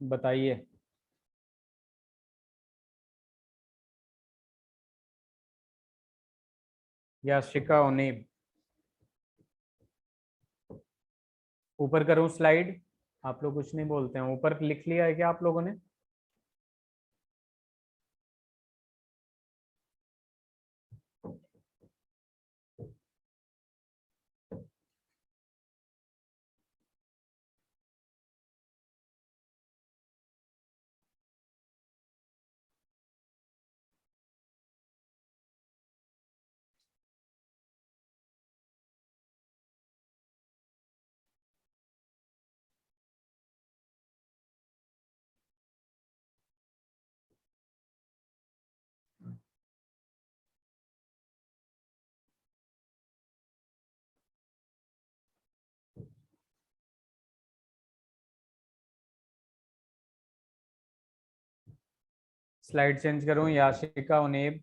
[SPEAKER 1] बताइए। याशिका उनीब, ऊपर करूं स्लाइड? आप लोग कुछ नहीं बोलते हैं, ऊपर लिख लिया है क्या आप लोगों ने? स्लाइड चेंज करूं? याशिका उनीब,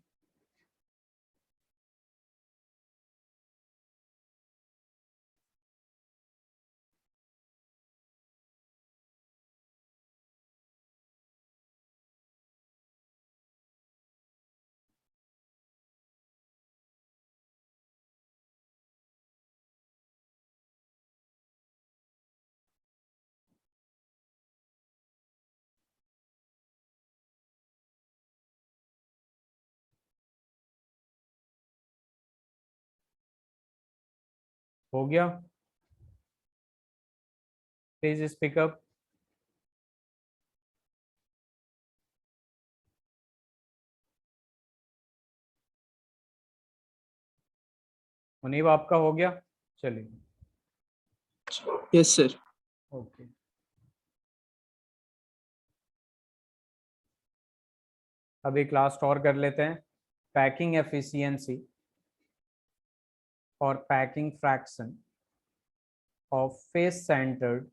[SPEAKER 1] हो गया? Please speak up. मुनीब आपका हो गया? चलिए,
[SPEAKER 4] Yes, sir.
[SPEAKER 1] ओके। अभी क्लास और कर लेते हैं। पैकिंग एफिशिएंसी और packing fraction of face centred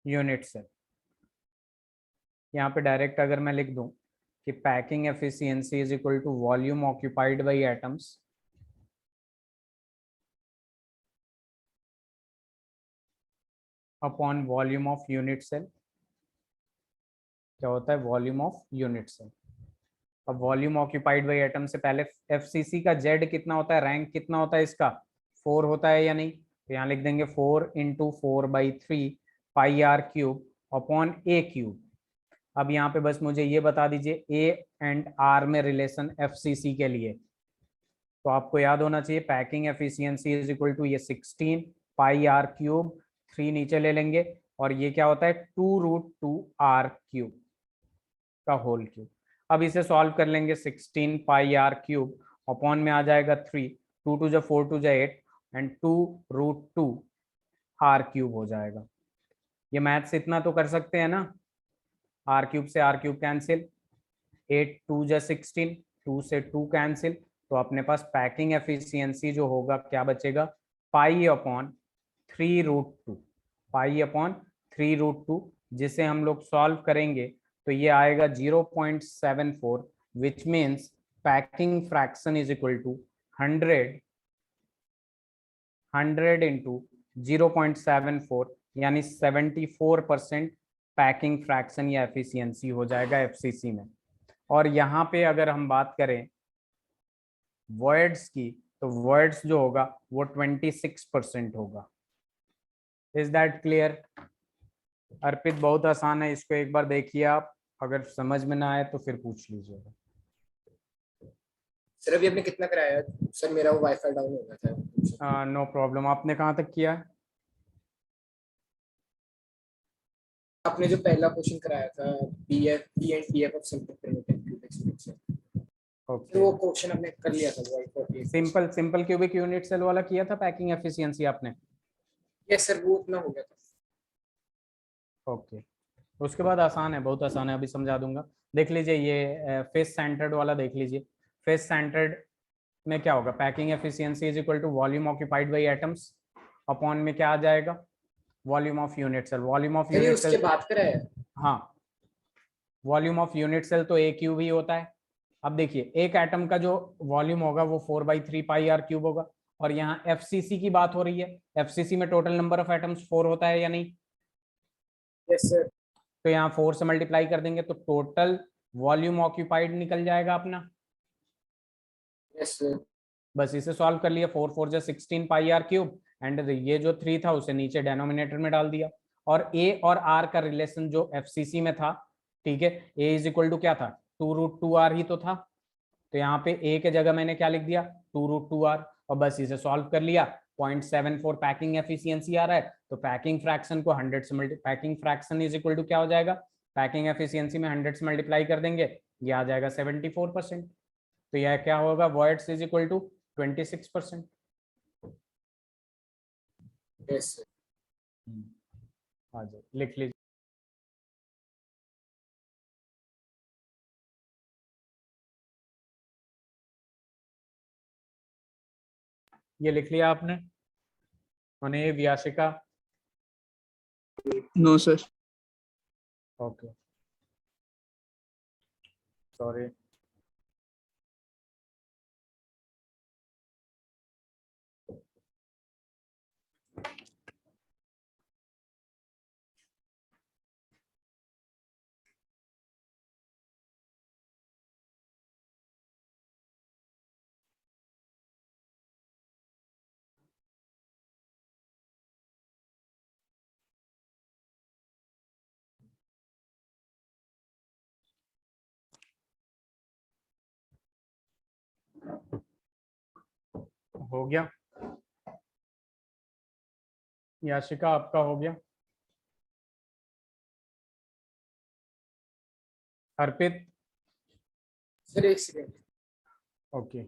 [SPEAKER 1] unit cell. यहाँ पे डायरेक्ट अगर मैं लिख दूं कि packing efficiency is equal to volume occupied by atoms upon volume of unit cell. क्या होता है, वॉल्यूम ऑफ यूनिट सेल। अब वॉल्यूम ऑक्यूपाइड बाय एटम से पहले एफसीसी का जेड कितना होता है, रैंक कितना होता है इसका, 4 होता है या नहीं? तो यहाँ लिख देंगे 4 into 4/3 pi are cube upon A cube. अब यहाँ पे बस मुझे ये बता दीजिए ए एंड आर में रिलेशन एफसीसी के लिए, तो आपको याद होना चाहिए packing efficiency is equal to ये 16 पाई आर क्यूब, 3 नीचे ले लेंगे, और ये क्या होता है 2√2 आर क्यूब का होल क्यूब। अब इसे सॉल्व कर लेंगे, 16 पाई आर क्यूब अपॉन में आ जाएगा 3, 2 2 जा 4 2 जा 8 एंड 2√2 आर क्यूब हो जाएगा। ये मैथ से इतना तो कर सकते हैं ना, आर क्यूब से आर क्यूब कैंसिल, 8 2 जा 16, 2 से 2 कैंसिल, तो अपने पास पैकिंग एफिशिएंसी जो होगा क्या बचेगा, पाई अपॉन 3√2। π/3√2, जिसे हम लोग सॉल्व करेंगे तो ये आएगा 0.74, which means packing fraction is equal to 100 into 0.74, यानी 74% पैकिंग फ्रैक्शन या एफिशिएंसी हो जाएगा एफसीसी में। और यहाँ पे अगर हम बात करें वर्ड्स की, तो वर्ड्स जो होगा वो 26% होगा। Is that clear? अर्पित, बहुत आसान है, इसको एक बार देखिए आप, अगर समझ में ना आए तो फिर पूछ लीजिएगा।
[SPEAKER 2] सर अभी आपने कितना कराया? सर मेरा वो वाईफाई डाउन हो गया था।
[SPEAKER 1] No problem. आपने कहाँ तक किया?
[SPEAKER 2] आपने जो पहला क्वेश्चन कराया था B and PF of simple primitive cubic structure,
[SPEAKER 1] okay,
[SPEAKER 2] वो क्वेश्चन आपने कर लिया था वो 48।
[SPEAKER 1] सिंपल क्यूबिक यूनिट सेल वाला किया था पैकिंग एफिशिएंसी आपने?
[SPEAKER 2] यस सर, वो उतना हो गया था।
[SPEAKER 1] ओके, उसके बाद आसान है, बहुत आसान है, अभी समझा दूंगा। देख लीजिए ये फेस सेंटर्ड वाला देख लीजिए। फेस सेंटर्ड में क्या होगा? Packing efficiency is equal to volume occupied by atoms upon में क्या आ जाएगा? Volume of unit cell. Volume of unit
[SPEAKER 2] उसके
[SPEAKER 1] सेल,
[SPEAKER 2] बाद कराया?
[SPEAKER 1] हाँ, वॉल्यूम ऑफ यूनिट सेल तो ए क्यूब ही होता है। अब देखिए एक एटम का जो वॉल्यूम होगा वो 4/3πr³ होगा, और यहाँ एफसीसी की बात हो रही है। एफसीसी में टोटल नंबर ऑफ एटम्स 4 होता है या नहीं?
[SPEAKER 2] Yes sir.
[SPEAKER 1] तो यहाँ 4 से मल्टीप्लाई कर देंगे तो टोटल वॉल्यूम ऑक्यूपाइड निकल जाएगा अपना।
[SPEAKER 2] Yes sir.
[SPEAKER 1] बस इसे सॉल्व कर लिया, 4 4 16πr³ एंड ये जो 3 था उसे नीचे डेनोमिनेटर में डाल दिया। और ए और आर का रिलेशन जो एफसीसी में था, ठीक है, ए इज इक्वल टू क्या था? 2√2r ही तो था। तो यहाँ पे ए के जगह मैंने क्या लिख दिया? 2√2r, और बस इसे सॉल्व कर लिया। 0.74 पैकिंग एफिशिएंसी आ रहा है, तो पैकिंग फ्रैक्शन को 100 से packing fraction is equal to क्या हो जाएगा? पैकिंग एफिशिएंसी में 100 से मल्टीप्लाई कर देंगे, ये आ जाएगा 74%। तो यह क्या होगा? Voids is equal to 26%।
[SPEAKER 2] Yes sir.
[SPEAKER 1] आ जाए, लिख लीजिए। ये लिख लिया आपने? उन्हें व्यासिका?
[SPEAKER 4] No, sir.
[SPEAKER 1] Okay, sorry. हो गया याशिका, आपका हो गया? अर्पित?
[SPEAKER 2] सर एक second.
[SPEAKER 1] Okay,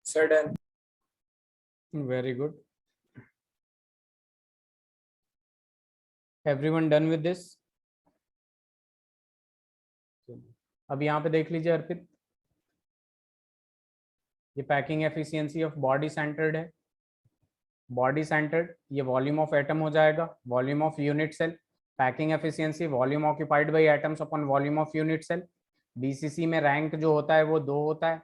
[SPEAKER 2] sir done.
[SPEAKER 1] Very good. Everyone done with this? अब यहाँ पे देख लीजिए अर्पित, ये packing efficiency of body centered है। बॉडी सेंटर्ड, ये वॉल्यूम ऑफ एटम हो जाएगा, volume of unit cell. Packing efficiency volume occupied by atoms upon volume of unit cell. BCC में रैंक जो होता है वो 2 होता है,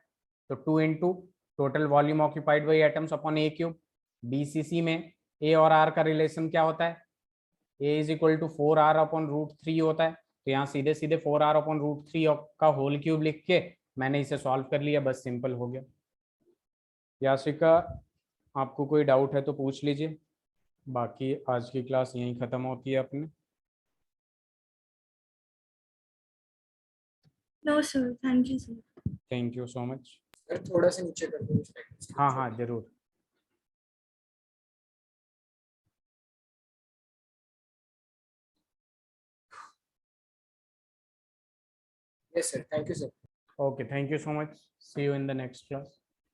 [SPEAKER 1] तो 2 into total volume occupied by atoms upon A cube. BCC में ए और आर का रिलेशन क्या होता है? A is equal to 4r upon √3 होता है। तो यहाँ सीधे सीधे 4r अपॉन √3 का होल क्यूब लिख के मैंने इसे सॉल्व कर लिया, बस सिंपल हो गया। याशिका, आपको कोई डाउट है तो पूछ लीजिए, बाकी आज की क्लास यहीं ख़त्म होती है अपनी।
[SPEAKER 3] No, sir. Thank you, sir.
[SPEAKER 1] Thank you so much.
[SPEAKER 2] Sir थोड़ा सा नीचे कर दो स्पेक्ट्रम।
[SPEAKER 1] हाँ हाँ जरूर।
[SPEAKER 2] Yes sir, thank you sir.
[SPEAKER 1] Okay, thank you so much, see you in the next class.